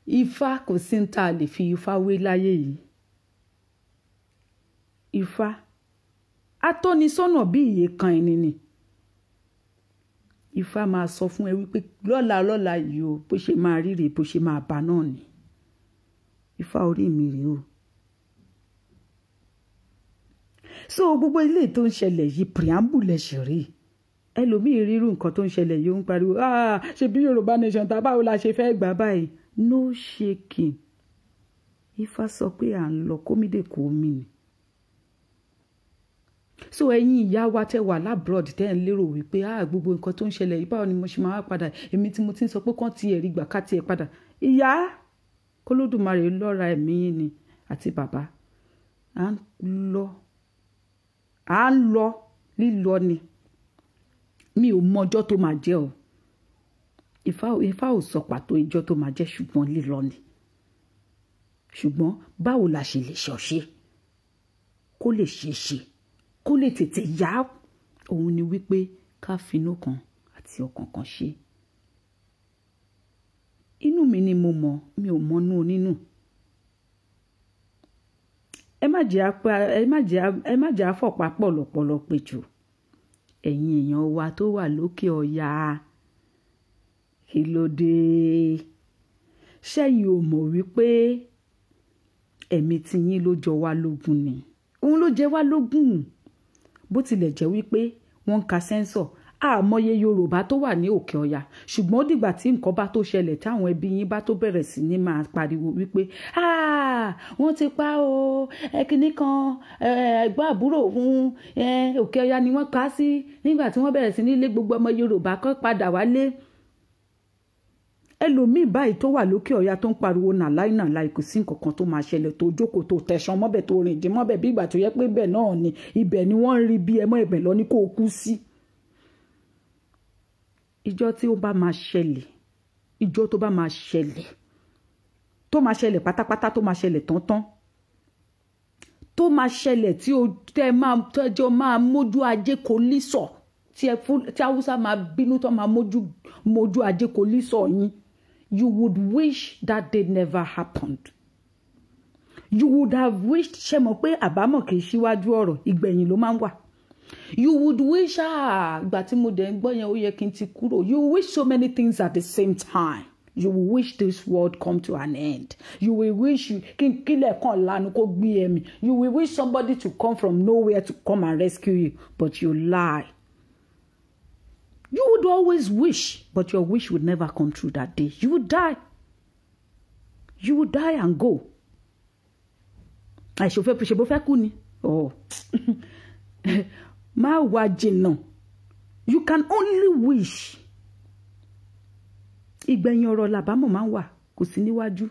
Ifá kò sí ní ta lè fi Ifá wé láyé yìí. Ifá atónisọ́nà bí iye kan ẹni ni. Ifá máa sọ fún ẹ wípé lọ́la yìí o bó ṣe máa ríre bó ṣe máa bá náà ni. Ifá orí mi rèé o. So gbogbo ilé tó ń ṣẹlẹ̀ yìí preamble ṣe rí. Ẹlòmíì rírú nǹkan tó ń ṣẹlẹ̀ yìí ó ń pariwo ṣe bí Yorùbá nation ta báwo la ṣe fẹ́ gbà báyìí. No shaking. Ifá sọ pé à ń lọ kómìdè kó mi ni. So ẹ̀yin ìyá wa tẹ́ wà lábroad tẹ́ ń lérò wípé gbogbo nǹkan tó ń ṣẹlẹ̀ yìí báwo ni mo ṣe máa padà èmi tí mo ti ń sọ pé kán ti ẹ̀rí gbà ká tiẹ̀ padà. Ìyá k'Olódùmarè lọ́ra ẹ̀mí yín ni àti bàbá à ń lọ lílọ ni. Mi ò mọ ọjọ́ tó máa jẹ́ o. Ifá ò sọ pàtó ìjọ́ tó máa jẹ́ ṣùgbọ́n lílọ ni. Ṣùgbọ́n báwo la ṣe lè ṣọ̀ṣe kó lè ṣe kó lè tètè yá òun ni wípé ká finú kan àti ọkàn kan ṣe. Inú mi ni mo mọ̀ mi ò mọnú onínú. Ẹ má jẹ́ àfọ̀pá pọ̀lọpọ̀lọ péjọ. Ẹ̀yin èèyàn wa tó wà lókè ọya kí ló dé? Ṣẹ́yìn ò mọ̀ wípé ẹ̀mí tiyín ló jọ wá lógún ni. Òun ló jẹ wá lógún. Bó tilẹ̀ jẹ́ wípé wọ́n ń ka sẹ́ńsọ̀ àmọye Yorùbá tó wà ní òkè ọya ṣùgbọ́n ó dìgbà tí nǹkan bá tó ṣẹlẹ̀ táwọn ẹbí yín bá tó bẹ̀rẹ̀ sí ní máa pariwo wípé wọ́n ti pa o ẹkíní kan ẹ̀gbọ́n àbúrò òun òkè ọya ni wọ́n pa sí nígbà tí wọ́n bẹ̀rẹ̀ sí ní lé gbogbo ọmọ Yorùbá kan padà wálé. Ẹlòmíì báyìí tó wà lókè ọya tó ń pariwo nàláì kò sí nǹkan kan tó máa ṣẹlẹ̀ tó jókòó tó tẹ̀sán mọ́bẹ̀ tó rìn dín mọ́bẹ̀ bí ìgbà tó yẹ pé bẹ́ẹ̀ náà ni ibẹ̀ ni wọ́n ń rí bí ẹmọ́ ibẹ̀ lọ ní kó o kú sí. Ìjọ́ tí ó bá máa ṣẹlẹ̀ ìjọ́ tó bá máa ṣẹlẹ̀ tó máa ṣẹlẹ̀ pátápátá tó máa ṣẹlẹ̀ tántán tó máa ṣẹlẹ̀ tí ó tẹ́jọ́ máa mójú ajé kò lísọ̀ tí Haúsá máa bínú tó máa mójú ajé kò lísọ̀ yín. You would wish that day never happened. You would have wished ṣe mọ̀ pé àbámọ̀ kì í ṣíwájú ọ̀rọ̀ ìgbẹ̀yìn ló máa ń wà. You would wish ìgbà tí mo dẹ̀ ń gbọ́ yẹn ó yẹ kí n ti kúrò. You wish so many things at the same time. You will wish this world come to an end. You will wish kílẹ̀ kan lanu kó gbé ẹ̀mí. You will wish somebody to come from nowhere to come and rescue you, but you lie. You would always wish, but your wish would never come true that day. You would die. You would die and go. Ṣe bó fẹ́ kú ni. Má wá jìnnà. You can only wish. Ìgbẹ̀yìn ọ̀rọ̀ làbámọ̀ máa ń wà kò sí níwájú.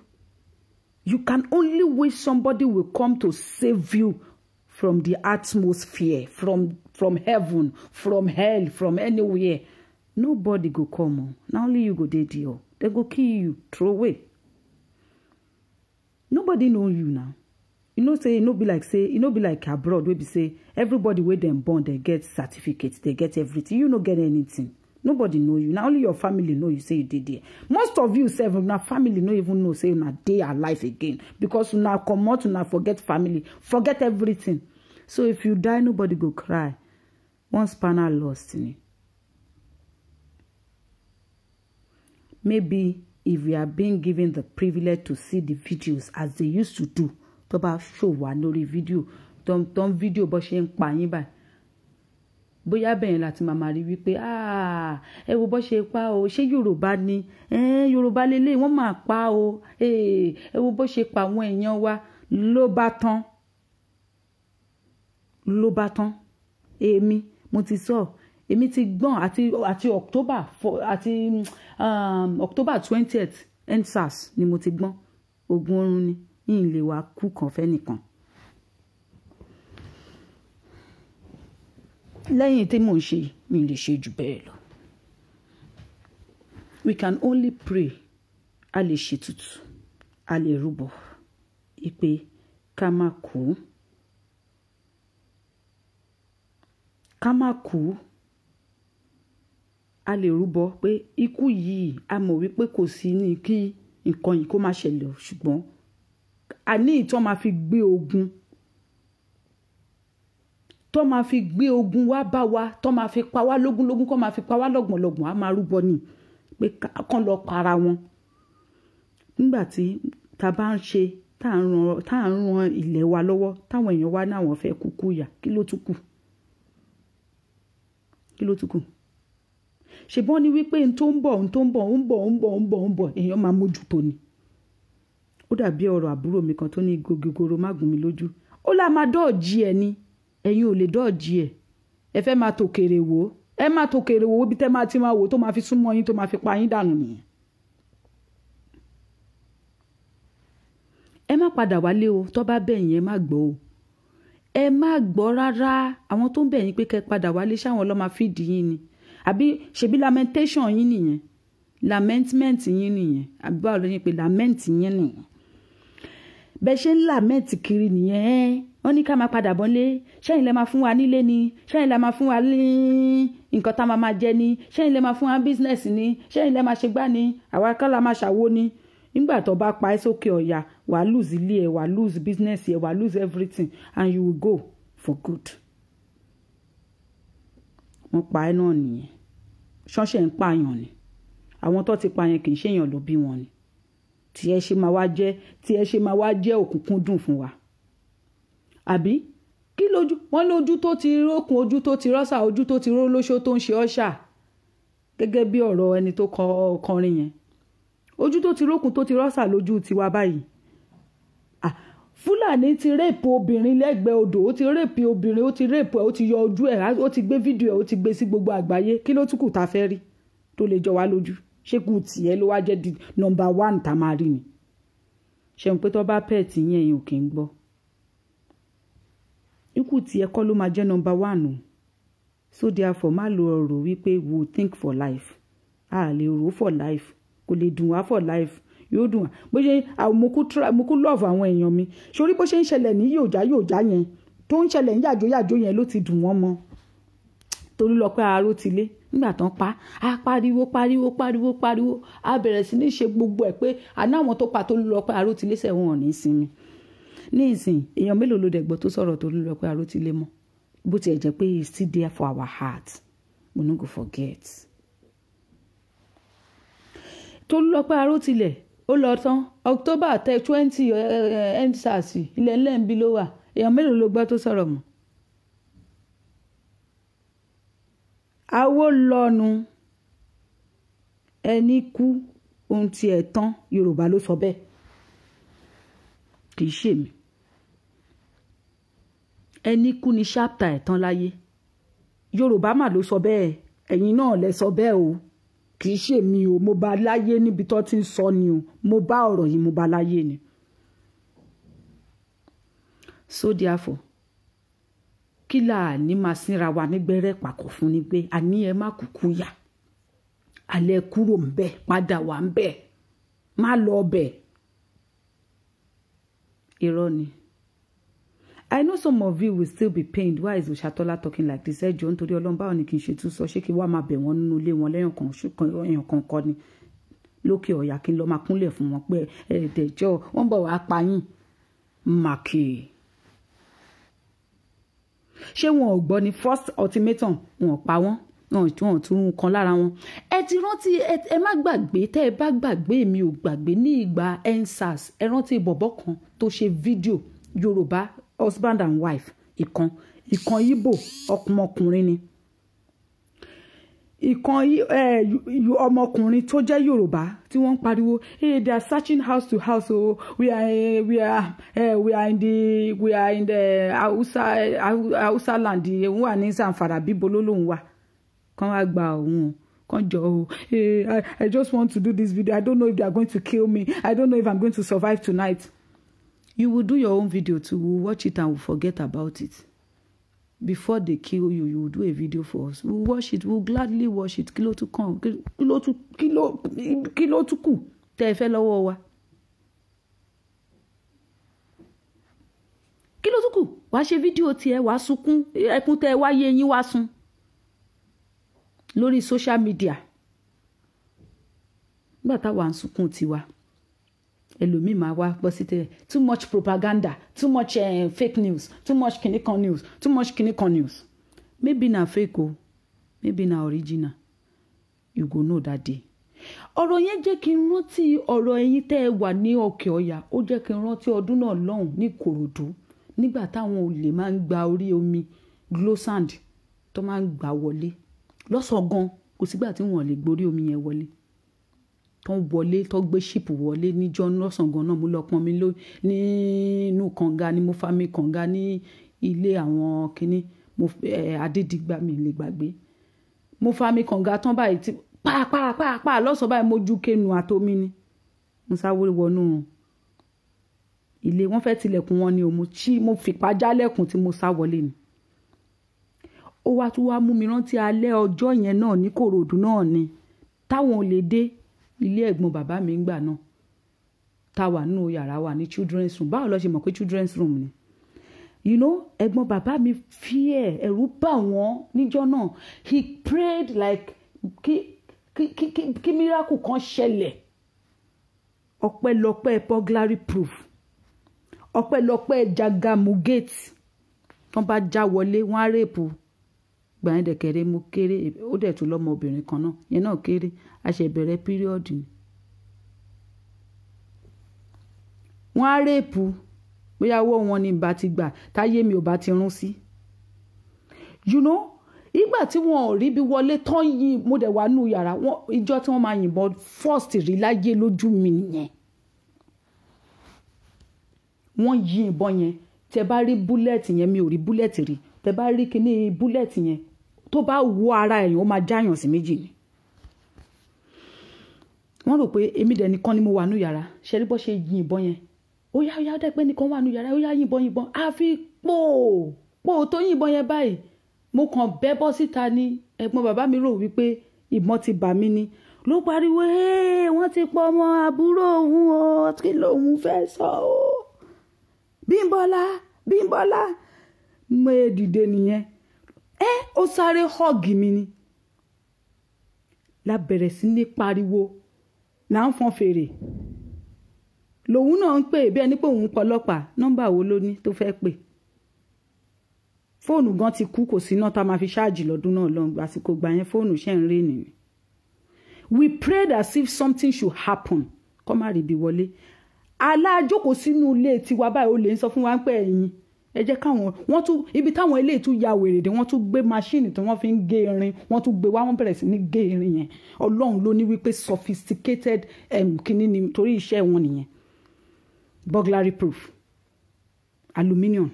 You can only wish somebody will come to save you from the atmosphere, from heaven, from hell, from anywhere. Nobody go come. Now only you go dey there. They go kill you, throw away. Nobody know you now. You know say e no be like abroad wey be say everybody wey dem born they get certificates, they get everything. You no get anything. Nobody know you. Now only your family know you say you did there. Most of you sef na family no even know say una dey alive again because una comot, una forget family, forget everything. So if you die, nobody go cry. One spanner lost in it. Maybe if we are being given the privilege to see the videos as they used to do, tó bá show wa lórí video, ton video bó ṣe ń pa yín báyìí. Bóyá bẹ́ẹ̀ láti máa rí wípé ẹ wo bó ṣe pa o, ṣé Yorùbá ni? Yorùbá lélẹ̀ wọ́n máa pa o. Ẹ wo bó ṣe pa àwọn èèyàn wa ló bá tán. Ló bá tán. Èmi mo ti sọ, èmi ti gbọ́n àti October àti October 20th EndSARS ni mo ti gbọ́n. Ogun oorun ni yín lè wá kú kan fẹ́ nìkan. Lẹ́yìn tí mò ń ṣe mi lè ṣe jù bẹ́ẹ̀ lọ. We can only pray. A lè ṣe tutù, a lè rúbọ ìpè ká má kú. Ká má kú. A lè rúbọ pé ikú yìí a mọ̀ wípé kò sí ní kí nǹkan yìí kó má ṣẹlẹ̀ ṣùgbọ́n a ní ìtọ́ máa fi gbé ogun. Tó máa fi gbé ogun wá bá wa, tó máa fi pa wá lógúnlógún, kó máa fi pa wá lọ́gbọ̀nlọ́gbọ̀n, a máa rúbọ ni pé kán lọ para wọn. Nígbà tí ta bá ń ṣe tá à ń ran ilẹ̀ wa lọ́wọ́, táwọn èèyàn wá náà wọ́n fẹ́ kúkú yà, kí ló tún kù? Kí ló tún kù? Ṣèbọ́n ní wípé n tó ń bọ̀ èèyàn máa mójútó ni. Ó dàbí ọ̀rọ̀ àbúrò mi kan tó ní gogoro má gún mi lójú. Ó lá máa dọ́ọ̀jì ẹ ni. Ẹ̀yin ò lè dọ́ọ̀jì ẹ̀. Ẹ fẹ́ máa tòkèrè wò. Ẹ máa tòkèrè wò bí tẹ́ máa ti máa wò tó máa fi súnmọ́ yín tó máa fi pa yín dànù nìyẹn. Ẹ má padà wálé o, tó bá bẹ̀ yín ẹ má gbọ́ o. Ẹ má gbọ́ rárá. Àwọn tó ń bẹ̀ yín pé kẹ́ padà wálé ṣáwọn ló máa feed yín ni. Àbí ṣebí lamentation yín nìyẹn. Lamentment yín nìyẹn. Àbí báwo ló yín pé lament yín nìyẹn. Bẹ́ ṣe ń lament kiri nìyẹn. Wọ́n ní ká máa padà bọ́lé. Ṣẹ́yìn lẹ máa fún wa nílé ni. Ṣẹ́yìn lẹ máa fún wa ní nǹkan tá máa jẹ ni. Ṣẹ́yìn lẹ máa fún wa business ni. Ṣẹ́yìn lẹ máa ṣe gbá ni. Àwa kọ́ la máa ṣàwo ni. Nígbà tó bá pa ẹ́ sókè ọ̀yà, wà á lose ilé ẹ̀, wà á lose business ẹ̀, wà á lose everything and you will go for good. Wọ́n pa ẹ́ náà nìyẹn. Ṣọ́ṣẹ́ ń pààyàn ni. Àwọn tó ti pààyàn kì í ṣèyàn ló bí wọn ni. Tí ẹ ṣe máa wá jẹ́ òkùnkùn dùn fún wa. Àbí kí lójú wọn lójú tó ti rókun, ojú tó ti rọ́ṣà, ojú tó ti ró lóṣó tó ń ṣe ọ́ṣà gẹ́gẹ́ bí ọ̀rọ̀ ẹni tó kọrin yẹn. Ojú tó ti rókun tó ti rọ́ṣà lójú tiwa báyìí. Fúlàní ti rèpù obìnrin lẹ́gbẹ̀ẹ́ odò, ó ti rèpù obìnrin, ó ti rèpù ẹ̀, ó ti yọ ojú ẹ̀, ó ti gbé fídíò ẹ̀, ó ti gbé sí gbogbo àgbáyé. Kí ló tún kù tá fẹ́ rí tó lè jọ wá lójú? Ṣé kù tiẹ̀ ló wá jẹ́ di number 1 tá máa rí ni? Ṣé n pé tó bá pẹ́ẹ̀tì yín ẹ̀yin ò kí ń gbọ́? Ikú tiẹ̀ kọ́ ló máa jẹ́ number 1 o. So therefore má lo ọ̀rọ̀ wípé we will think for life. A lè rò for life. Kò lè dùn wá for life. Yóò dùn wá. Bó ṣe mo kú love àwọn èèyàn mi. Ṣorí bó ṣe ń ṣẹlẹ̀ ní yòjá yẹn tó ń ṣẹlẹ̀ ní yàjó yẹn ló ti dùn wọ́n mọ́. Torí lọ pé aró ti lé. Nígbà tán pa á pariwo á bẹ̀rẹ̀ sí ní ṣe gbogbo ẹ̀ pé àná àwọn tó pa tó lọ pé aró ti lé sẹ́wọ̀n ò ní sinmi. Ní ìsìn èèyàn mélòó ló dẹ̀gbọ́ tó sọ̀rọ̀ tó lọ pé aró ti lé mọ́ bó tiẹ̀ jẹ́ pé it's still there for our heart. We no go forget. Tó lọ pé aró tilẹ̀ ó lọ tán October 20 EndSARS ilẹ̀ ńlẹ̀ ń bí ló wà. Èèyàn mélòó ló gbọ́ tó sọ̀rọ̀ mọ́? Awó lọ́nu ẹni kú ohun tí ẹ̀ tán Yorùbá ló sọ bẹ́ẹ̀. Kì í ṣe mi. Ẹni kú ni ṣáptà ẹ̀ tán láyé. Yorùbá mà ló sọ bẹ́ẹ̀. Ẹ̀yin náà lẹ sọ bẹ́ẹ̀ o. Kì í ṣe mi o. Mo bá láyé níbi tó ti ń sọ ni o. Mo bá ọ̀rọ̀ yìí mo bá láyé ni. So therefore kí là ní máa sínra wa nígbẹ́rẹ́ pàkó fún ni pé a ní ẹ má kúkú yà. Alẹ́ kúrò ń bẹ̀, padà wà ń bẹ̀, má lọ bẹ̀. Irọ́ ni. I know some of you will still be pained. Why is Oshatola talking like this? Ẹ jọ̀ọ́ nítorí Ọlọ́run báwo ni kí n ṣe tún sọ, ṣé kí wá máa bẹ̀ wọ́n nínú ilé wọn lẹ́yìn kan kọ́ ni lókè ọ̀yà kí n lọ máa kúnlẹ̀ fún wọn pé ẹ̀ẹ́dẹ̀jọ́ wọ́n bọ̀ wá pa yín màkì. Ṣé wọn ò gbọ́ ni first ultimatum wọn pa wọ́n wọn tún kan lára wọn. Ẹ ti rántí ẹ má gbàgbé, tẹ́ ẹ bá gbàgbé mi ò gbàgbé ní ìgbà EndSARS ẹ rántí bọ̀bọ̀ kan tó ṣe fídíò Yorùbá husband and wife ìkan Ìgbò ọmọkùnrin ni ìkan ọmọkùnrin tó jẹ́ Yorùbá tí wọ́n ń pariwo hey they are searching house to house oh we are in the Hausa land òun wà ní Zamfara bíbo ló lóun wà kàn wá gba òun kàn jọ o I just want to do this video. I don't know if they are going to kill me. I don't know if I'm going to survive tonight. You will do your own video too. We'll watch it and we'll forget about it. Before they kill you, you will do a video for us. We'll watch it. We'll gladly watch it. Kí ló tún kàn? Kí ló tún kù tẹ́ ẹ fẹ́ lọ́wọ́ wa? Kí ló tún kù? Wàá ṣe fídíò tiẹ̀, wàá sunkún, ẹkún tẹ́ ẹ wá yé yín wá sun lórí social media. Nígbà táwa ń sunkún tiwa. Ẹlòmíì máa wá pọ̀ sí tẹ́lẹ̀ too much propaganda, too much fake news, too much kinikan news, too much kinikan news. Maybe na fake o, maybe na original. You go know that day. Ọ̀rọ̀ yẹn jẹ́ kí n rántí ọ̀rọ̀ ẹ̀yin tẹ́ ẹ wà ní Òkè Ọya. Ó jẹ́ kí n rántí ọdún náà lọ́hùn ní Ìkòròdú nígbà táwọn olè máa ń gba orí omi Glosand tó máa ń gbà wọlé lọ́sàn gan kò sígbà tí wọ́n lè gborí omi yẹn wọlé. Tó ń wọlé tó gbé ṣípù wọlé níjọ́ lọ́sàn gan náà mo lọ pọn mi nínú kànga ni mo fa mi kànga ní ilé àwọn kinní Adédìgbà mi lè gbàgbé. Mo fa mi kànga tán báyìí tí pàápàá lọ́sàn báyìí mo ju kenu àtomi ni. Mo sáwó wọnú ilé wọ́n fẹ́ tilẹ̀kùn wọn ni o mo fipá jálẹ̀kùn tí mo sá wọlé ni. Ó wá tún wá mú mi rántí alẹ́ ọjọ́ yẹn náà ní Kòròdú náà ni táwọn olè dé ilé ẹ̀gbọ́n bàbá mi ńgbà náà táwa nínú yàrá wa ní children's room. Báwo lọ ṣe mọ̀ pé children's room ni? You know, ẹ̀gbọ́n bàbá mi fear, ẹ̀rù bà wọ́n níjọ́ náà. He prayed like kí miracle kan ṣẹlẹ̀. Ọpẹ́lọpẹ́ burglary proof. Ọpẹ́lọpẹ́ Jagamu gate. Wọ́n bá já wọlé wọ́n á rèpù. Gbà yẹn dẹ̀kẹ̀rẹ́ mo kéré ó dẹ̀ tún lọ́mọ obìnrin kan náà yẹn náà kéré a ṣe bẹ̀rẹ̀ píríọ̀dù ni. Wọ́n á rèpù bóyá owó wọn ni bá ti gbà táyé mi ò bá ti rún sí. You know, ìgbà tí wọn ò rí bí wọlé tán yìí mo dẹ̀ wà nù yàrá ìjọ tí wọ́n máa yìnbọn first rí láyé lójú mi nìyẹn. Wọ́n yí ìbọn yẹn tẹ bá rí búlẹ̀tì yẹn mi ò rí búlẹ̀tì rí tẹ bá rí kíní búlẹ̀tì yẹn tó bá wọ ara ẹ̀yàn ó máa jáyàn sí méjì ni. Wọ́n rò pé èmi dẹ̀ nìkan ni mo wà nù yàrá ṣe rí bó ṣe yí ìbọn yẹn ó yá dẹ́pẹ́ nìkan wà nù yàrá ó yá yìnbọn àfi pò tó yìnbọn yẹn báyìí mo kàn bẹ́ bọ́ síta ni ẹ̀gbọ́n bàbá mi rò wípé ìbọn ti bà mí ni ló pariwo wọ́n ti pọ̀ ọmọ àbúrò òun o kí lòun fẹ́ sọ o Bímbọ́lá mo dìde nìyẹn ó sáré hug mi ni la bẹ̀rẹ̀ sí ní pariwo là ń fọn fèrè lòun náà ń pè bí ẹni pé òun pọlọ́pàá nọ́mbà wo ló ní tó fẹ́ pè fóònù gan ti kú kò sí náà tá a máa fi ṣáàjì lọ́dún náà lọ́n àsìkò gbà yẹn fóònù ṣe ń rí nìyẹn. We prayed as if something should happen kọ́ má rí ibi wọlé alájókòó sínú ilé tiwa báyìí ó lè ń sọ fún wa pé ẹ̀yin ẹ jẹ́ káwọn wọ́n tún ibi táwọn eléyìí tún ya wèrè dé wọ́n tún gbé máṣíìnì tí wọ́n fi ń gé irin wọ́n tún gbé wá wọ́n bẹ̀rẹ̀ sí ní gé irin yẹn Ọlọ́run ló ní wípé sophisticated kìíní ni torí iṣẹ́ wọn nìyẹn burglary proof aluminium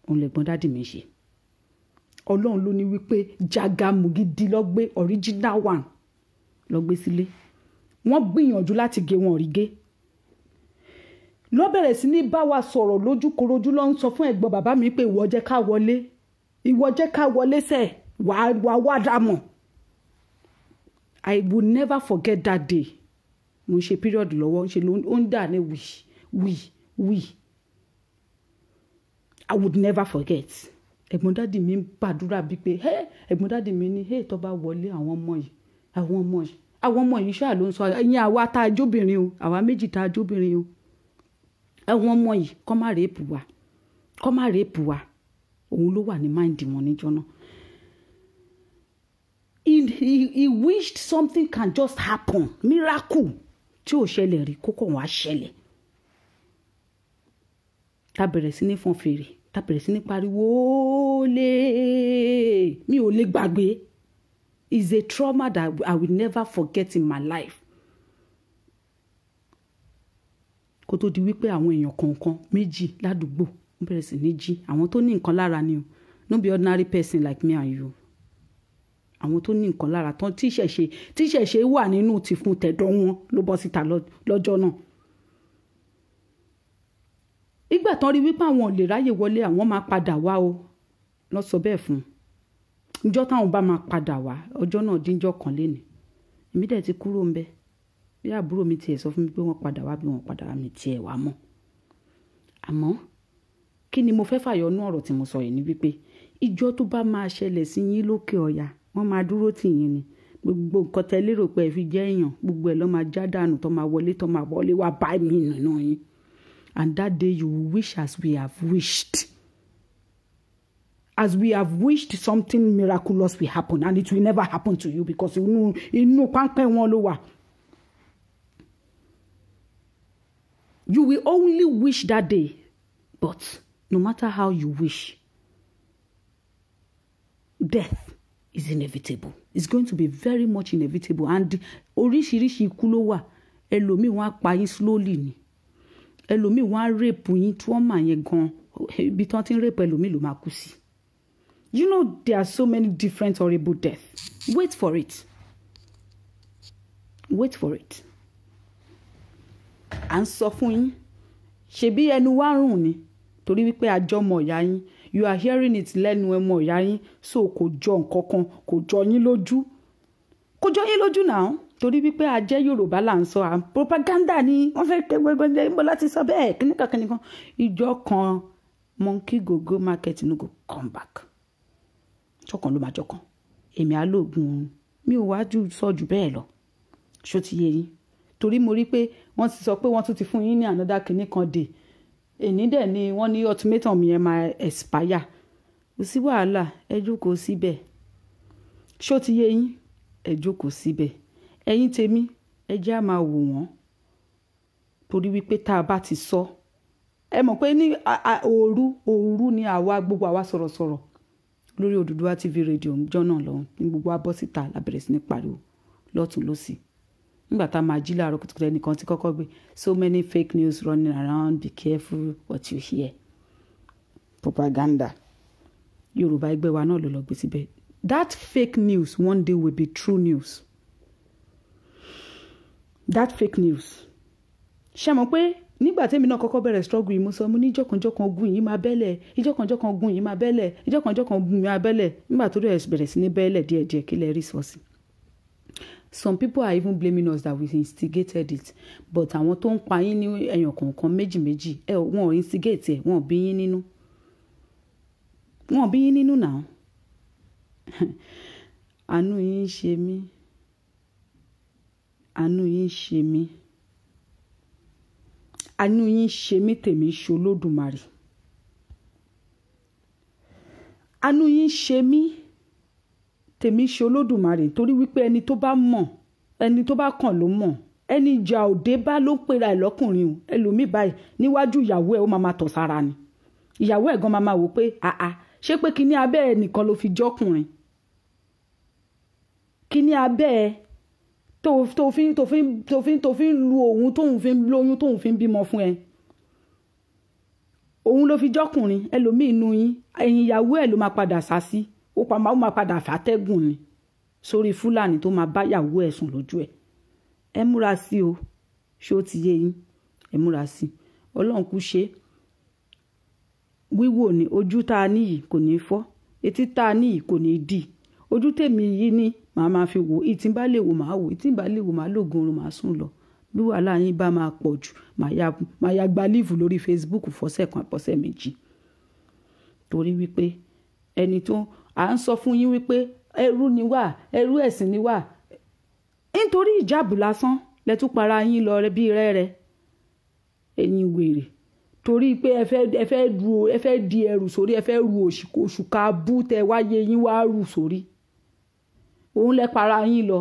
òun lẹ̀gbọ́n dáàdì mi ṣe Ọlọ́run ló ní wípé Jagamu gidi lọ́gbé original one lọ́gbé sílé wọ́n gbìyànjú láti gé wọn rí gé ló bẹ̀rẹ̀ sí ní bá wa sọ̀rọ̀ lójúkorojú ló ń sọ fún ẹ̀gbọ́n bàbá mi pé ìwọ jẹ́ ká wọlé sẹ̀ wá dámọ̀. I will never forget that day mo ń ṣe period lọ́wọ́ ṣe ló ń dà ní wì. I would never forget. Ẹ̀gbọ́n dáàdì mi ń gbàdúrà bíi pé ẹ̀gbọ́n dáàdì mi ní tó bá wọlé àwọn ọmọ yìí ṣáà ló ń sọ ẹ̀yin àwa tá a jóbìnrin o àwa méjì tá a jóbìnrin o àwọn ọmọ yìí kọ́ má rèépù wa òun ló wà ní máìndì wọn níjọ́ náà. He wished something can just happen, miracle tí ò ṣẹlẹ̀ rí kókó wọn á ṣẹlẹ̀. Tá bẹ̀rẹ̀ sí ní fọn fèrè, tá bẹ̀rẹ̀ sí ní pariwo lé mi ò lè gbàgbé. It's a trauma that I will never forget in my life. Kó tó di wípé àwọn èèyàn kọ̀ọ̀kan méjì ládùúgbò ń bẹ̀rẹ̀ sí ní jí àwọn tó ní nǹkan lára ni o, no be ordinary person like me and you. Àwọn tó ní nǹkan lára tán tí ìṣẹ̀ṣe wà nínú ti fún tẹ̀dọ̀ wọn ló bọ́ síta lọ́jọ́ náà. Ìgbà tán rí wípé àwọn ò lè ráyè wọlé àwọn máa padà wá o lọ sọ bẹ́ẹ̀ fún ìjọ táwọn bá máa padà wá ọjọ́ náà díjọ́ kan léni èmi dẹ̀ ti kúrò ń bẹ̀ bí àbúrò mi tiẹ̀ sọ fún mi pé wọ́n padà wá bí wọ́n padà wá mi tiẹ̀ wá mọ́. Àmọ́ kí ni mo fẹ́ fàyọnú ọ̀rọ̀ tí mo sọ yìí ni wípé ìjọ tó bá máa ṣẹlẹ̀ sí yín lókè ọ̀yà wọ́n máa dúró tì yín ni gbogbo nǹkan tẹ́ lérò pé ẹ fi jẹ́ èèyàn gbogbo ẹ̀ ló máa já dànù tó máa wọlé wá bá mi nínú yín. And that day you will wish as we have wished. As we have wished, something miraculous will happen, and it will never happen to you because inú páńpẹ́ wọn ló wà. You will only wish that day, but no matter how you wish, death is inevitable. It's going to be very much inevitable, and oríṣiríṣi ikú ló wà. Ẹlòmíì wọ́n á pa yín slowly ni. Ẹlòmíì wọ́n á rape yín tí wọ́n mà yẹn gan ibi tí wọ́n ti ń rape ẹlòmíì ló máa kú sí. You know there are so many different horrible deaths. Wait for it. Wait for it. À ń sọ fún yín ṣebí ẹnu wa rùn ni torí wípé àjọmọ̀ ìyá yín you are hearing it lẹ́nu ẹmọ ìyá yín so kò jọ nǹkan kan kò jọ yín lójú náà torí wípé a jẹ́ Yorùbá là ń sọ propaganda ni wọ́n fẹ́ pé gbogbo ẹgbẹ́ láti sọ bẹ́ẹ̀ kíníkan ìjọ kan monkey go market no go come back jọkan ló máa jọkan èmi alóògùn oorun mi ò wájú sọ jù bẹ́ẹ̀ lọ ṣó ti yé yín torí mo rí pé wọ́n ti sọ pé wọ́n tún ti fún yín ní another kíníkan dé èní dẹ̀ ni wọ́n ní ultimatum yẹn máa expire kò sí wàhálà ẹ jókòó síbẹ̀ ṣó ti yé yín ẹ jókòó síbẹ̀ ẹ̀yin tèmi ẹ jẹ́ á máa wò wọ́n torí wípé tá a bá ti sọ ẹ mọ̀ pé ní òru ni àwa gbogbo àwa sọ̀rọ̀sọ̀rọ̀ lórí Odùduwà TV radio ńjọ́ náà lọ́hùn ní gbogbo abọ́ síta la bẹ̀rẹ̀ sí ní pariwo lọ́tún lọ́sì nígbà tá a máa jí láàárọ̀ kùtùkùtù ẹnìkan ti kọ́kọ́ gbé so many fake news running around be careful what you hear propaganda Yorùbá ẹgbẹ́ wa náà ló lọ gbé síbẹ̀ that fake news one day will be true news that fake news ṣe mọ̀ pé nígbà tẹ́mi náà kọ́kọ́ bẹ̀rẹ̀ struggle yìí mo sọ mo ní ìjọkànjọkàn ogun yìí máa bẹ́lẹ̀ ìjọkànjọkàn ogun yìí máa bẹ́lẹ̀ ìjọkànjọkàn ogun yìí máa bẹ́lẹ̀ nígbà tó bẹ̀rẹ̀ sí ní bẹ́lẹ̀ díẹ̀díẹ̀ kí lẹ rí sọ́ọ̀sì. Some people are even blaming us that we instigated it but àwọn tó ń pa yín ní ẹyàn kọ̀ọ̀kan méjì wọn ò instigate ẹ̀ wọn ò bí yín nínú náà àánú yín ṣe mí àánú yín ṣe mí tèmi ṣe Olódùmarè àánú yín ṣe mí tèmi ṣe Olódùmarè torí wípé ẹni tó bá mọ̀ ẹni tó bá kàn ló mọ̀ ẹni ìjà òde bá ló pera ẹ̀ lọ́kùnrin o ẹlòmíì báyìí níwájú ìyàwó ẹ̀ ó máa tọ̀ sára ni ìyàwó ẹ̀ gan máa wò pé ṣé pé kíní abẹ́ ẹ̀ nìkan ló fi jọ́kùnrin kíní abẹ́ ẹ̀ tó fi ń lu òun tóun fi ń lóyún tóun fi ń bímọ fún ẹ òun ló fi jọ́kùnrin ẹlòmíì inú yín ẹ̀yìn ìyàwó ẹ̀ ló máa padà sá sí ó máa padà fàtẹ́gùn ni sórí Fúlàní tó máa bá ìyàwó ẹ̀ sùn lójú ẹ̀ ẹ múra sí o ṣé ó ti yé yín ẹ múra sí Ọlọ́run kú ṣe wíwò ní ojú tá a níyì kò ní fọ́ etí tá a níyì kò ní dì ojú tèmi yìí ní màá máa fi wò ìtì bá lè wò máa wò ìtì bá lè wò máa lògùn oorun máa sùn lọ bí wàhálà yín bá máa pọ̀ jù máa ya gba líìfù lórí Facebook fọ́sẹ̀ kan àpọ̀sẹ̀ méjì torí wípé ẹni tó à ń sọ fún yín wípé ẹrú ni wá, ẹrú ẹ̀sìn ni wá, nítorí ìjáàbù lásán lẹ tún para yín lọ bí rẹ́rẹ́ ẹ̀yin wèrè, torí pé ẹ fẹ́ di ẹrù sórí, ẹ fẹ́ ru òṣùká bú tẹ wáyé yín wá rù sórí, òun lẹ para yín lọ,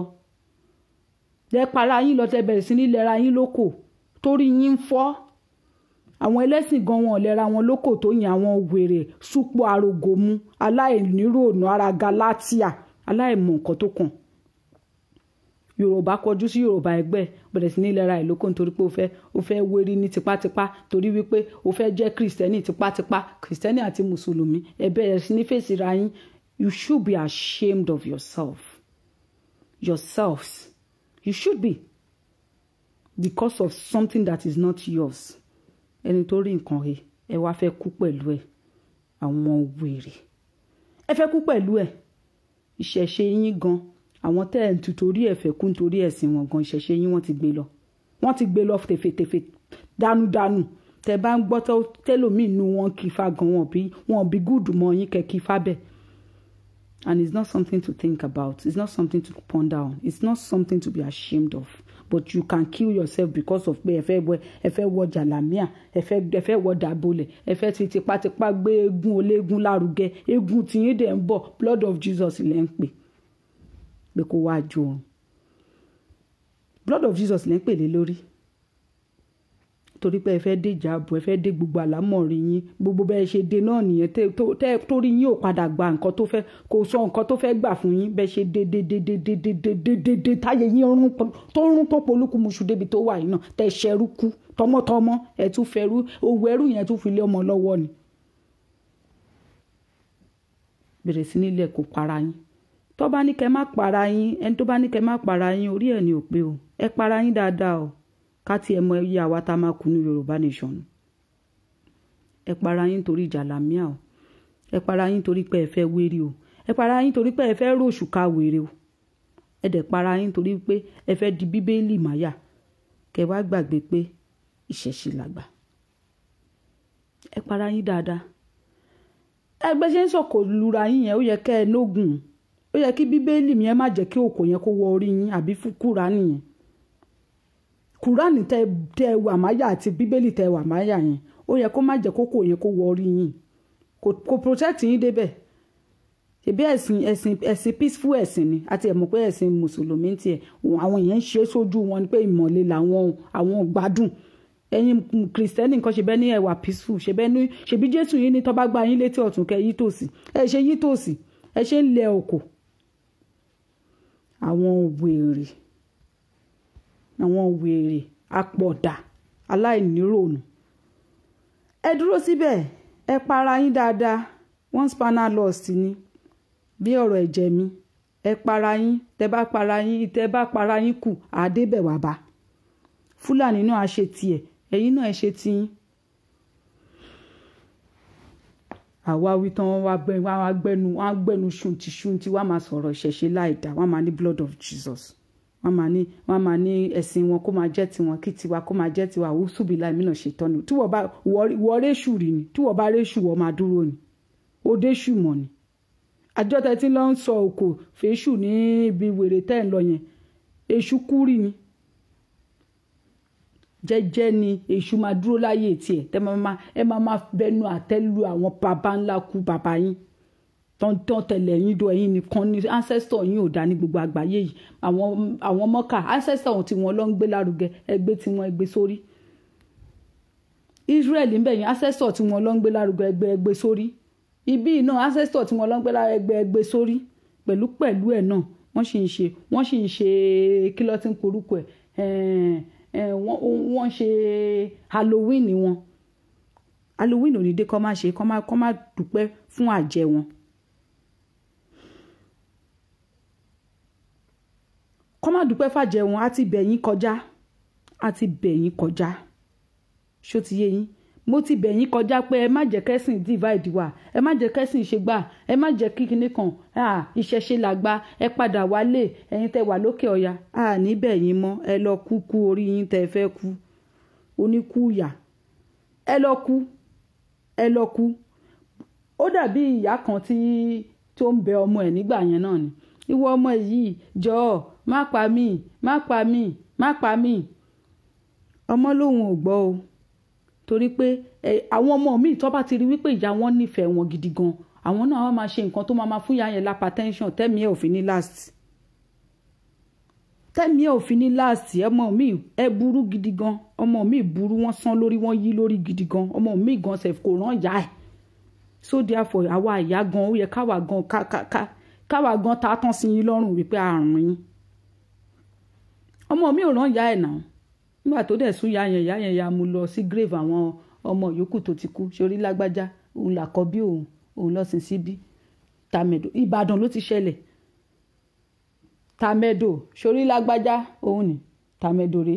tẹ bẹ̀rẹ̀ sí ní lẹ́ra yín lóko torí yín ń fọ́. Àwọn ẹlẹ́sìn gan wọn lẹ́ra wọn lóko tó yìn àwọn wèrè súpọ̀ arógómú aláìníròònù ara galatia aláìmọ̀ nǹkan tó kàn. Yorùbá kọjú sí Yorùbá ẹgbẹ́ bẹ̀rẹ̀ sí ní lẹ́ra ẹ̀ lóko nítorí pé ó fẹ́ wérí ní tipátipá, torí wípé ó fẹ́ jẹ́ kìrìsìtẹ́nì tipátipá, kìrìsìtẹ́nì àti mùsùlùmí ẹ bẹ̀rẹ̀ sí ní fèsì ra yín. You should be ashamed of yourselves. You should be, because of something that is not yours. Ẹni tó rí nǹkan he ẹ wá fẹ́ kú pẹ̀lú ẹ̀, àwọn wèrè ẹ fẹ́ kú pẹ̀lú ẹ̀. Ìṣẹ̀ṣe yín gan, àwọn tẹ́ ẹ̀ ń tu torí ẹ̀ fẹ́ kú nítorí ẹ̀sìn wọn gan, ìṣẹ̀ṣe yín wọ́n ti gbé lọ tèfètèfè dánúdánú. Tẹ bá ń gbọ́ tẹ́lòmíì nu wọn kì í fa gan, wọn bí gúdù mọ́ yín kẹ́ kì í fa bẹ́ẹ̀. And it's not something to think about. It's not something to ponder on. It's not something to be ashamed of. But you can kill yourself because of pé ẹ fẹ́ wọ jàlámíà, ẹ fẹ́ wọ dàbólẹ̀, ẹ fẹ́ ti tipátipá gbé eégún oléégún lárugẹ. Eégún tiyín dẹ̀ ń bọ̀, blood of Jesus lẹ́ ń pè kó wá jó òun. Blood of Jesus lẹ́ ń pè lé lórí. Torí pé ẹ fẹ́ dé ìjáàbù, ẹ fẹ́ dé gbogbo àlámọ̀rí yín, gbogbo bẹ́ẹ̀ ṣe dé náà nìyẹn torí yín ò padà gba nǹkan tó fẹ́, kò sọ nǹkan tó fẹ́ gbà fún yín, bẹ́ẹ̀ ṣe dé táyé yín tó polúkúmuṣu débi tó wà yìí náà, tẹ́ ṣẹrú kú tọmọtọmọ, ẹ tún fẹ́rú owó ẹrú yẹn tún fi lé ọmọ lọ́wọ́ ni. Bẹ̀rẹ̀ sí nílẹ̀ kó para yín. Tó bá ní kẹ́ má para yín, ẹni tó bá ní kẹ́ má para yín orí ẹ̀ ní ò pé o, ẹ para yín dáadáa o. Káti ẹ mọ iye àwa tá máa kú ní Yorùbá nation. Ẹ para yín torí jàlámíà o, ẹ para yín torí pé ẹ fẹ́ wérí o, ẹ para yín torí pé ẹ fẹ́ ròṣùká wèrè o, ẹ dẹ̀ para yín torí pé ẹ fẹ́ di bíbélì máyà, kẹ wá gbàgbé pé ìṣẹ̀ṣe làgbà. Ẹ para yín dáadáa. Ẹgbẹ́ ṣe ń sọ̀kò lura yín yẹn, ó yẹ kẹ́ ẹ nógùn, ó yẹ kí bíbélì mi ẹ má jẹ́ kí òkò yẹn kó wọ orí yín, àbí Kùránì yẹn. Kùránì tẹ wà máyà àti bíbélì tẹ wà máyà yẹn, ó yẹ kó má jẹ́ kókò yẹn kó wọ orí yín, kò protect yín débẹ̀. Ṣebí ẹ̀sìn peaceful ẹ̀sìn ni, àti ẹ mọ̀ pé ẹ̀sìn mùsùlùmí tiẹ̀ àwọn èèyàn ń ṣe sójú wọn pé ìmọ̀le làwọn àwọn gbádùn. Ẹ̀yin kìrìsìtẹ́nì nǹkan ṣe bẹ́ẹ̀ ní ẹ̀wà peaceful, ṣebí Jésù yín ní tó bá gba yín létí ọ̀tún kẹ́ yí tòsì, ẹ ṣe yí tòsì, ẹ ṣe ń lẹ òkò. Àwọn wèrè apọ̀dà aláìníròònù. Ẹ dúró síbẹ̀, ẹ para yín dáadáa, one spanner lost ni bí ọ̀rọ̀ ẹ̀jẹ̀ mi. Ẹ para yín, tẹ bá para yín kù àdébẹ̀ wà bá. Fúlàní náà á ṣe tiẹ̀, ẹ̀yin náà ẹ ṣe tiyín. Àwa wí tán wọ́n á gbẹ́nu ṣùntì wọ́n á máa sọ̀rọ̀ ìṣẹ̀ṣe láìda, wọ́n á máa ní blood of Jesus. Wọ́n máa ní ẹ̀sìn wọn kó máa jẹ́ tiwọn, kí tiwa kó máa jẹ́ tiwa. Àwùsùbí láì mí náà ṣe tọ́nu. Tí wọ́n bá wọ réṣù rí ni, tí wọ́n bá réṣù wọ́n máa dúró ni. Ó déṣù mọ̀ ni. Àjọ tẹ́ tí lọ ń sọ òkò fèṣù ní ibi wèrè tẹ́ ń lọ yẹn. Èṣù kúrì ni. Jẹ́jẹ́ ni èṣù máa dúró láyé tiẹ̀. Ẹ máa bẹnu àtẹ́lu àwọn bàbá ńlá kú bàbá yín. Tán tẹ̀lé yín do ẹ̀yin nìkan ni ancestor yín ò dá ní gbogbo àgbáyé yìí. Àwọn mọ́kà ancestor tí wọ́n lọ ń gbé lárugẹ, ẹgbẹ́ tí wọ́n ẹgbẹ́ sórí. Israel ń bẹ̀ yín ancestor tí wọ́n lọ ń gbé lárugẹ, ẹgbẹ́ sórí. Ibi náà ancestor tí wọ́n lọ ń gbé lárugẹ, ẹgbẹ́ sórí. Pẹ̀lú ẹ̀ náà wọ́n sì ń ṣe kí ló ti ń porúkọ ẹ̀. Wọ́n ṣe Halloween ni wọn. Halloween ò ní dé kọ́ máa dúpẹ́ fún àjẹ́ wọn. Kọ́ máa dúpẹ́ fàjẹ́ wọn, á ti bẹ̀ yín kọjá. Ṣó ti yé yín? Mo ti bẹ̀ yín kọjá pé ẹ má jẹ́ kẹ́sìn divide wa, ẹ má jẹ́ kẹ́sìn ṣe gbà, ẹ má jẹ́ kíkiní kan, ìṣẹ̀ṣe làgbà, ẹ padà wálé, ẹ̀yin tẹ́ wà lókè ọya, níbẹ̀ yín mọ́, ẹ lọ kú orí yín tẹ́ fẹ́ kú, oníkúùyà, ẹ lọ kú. ó dàbí ìyá kan tó ń bẹ ọmọ ẹ̀ nígbà yẹn náà ni, ìwọ ọmọ yìí jọ̀ọ́ má pa mí, má pa mí, má pa mí. Ọmọ lòun ò gbọ́ o, torí pé àwọn ọmọ míì tó bá ti rí wípé ìyá wọn nífẹ̀ẹ́ wọn gidi gan, àwọn náà wọ́n máa ṣe nǹkan tó máa fún ìyá yẹn hypertension tẹ́mi ẹ̀ ò fi ní last, tẹ́mi ẹ̀ ò fi ní last. ọmọ mi ẹ burú gidi gan, ọmọ mi burú, wọ́n sán lórí, wọ́n yí lórí gidi gan, ọmọ mi gan sef kò rán ìyá ẹ̀. So therefore àwa ìyá gan ó yẹ káwa gan ta tán sí yín lọ́rùn wípé àrùn yín. Ọmọ mi ò rán ìyá ẹ̀ náà, nígbà tó dẹ̀ sún ìyá yẹn ya mú lọ sí grave àwọn ọmọ yòókù tó ti kú. Ṣorí lágbájá òun làkọ́bí òun lọ sin síbí tàmẹ̀dò, Ìbàdàn ló ti ṣẹlẹ̀. Tàmẹ̀dò ṣorí lágbájá òun ni tàmẹ̀dò rè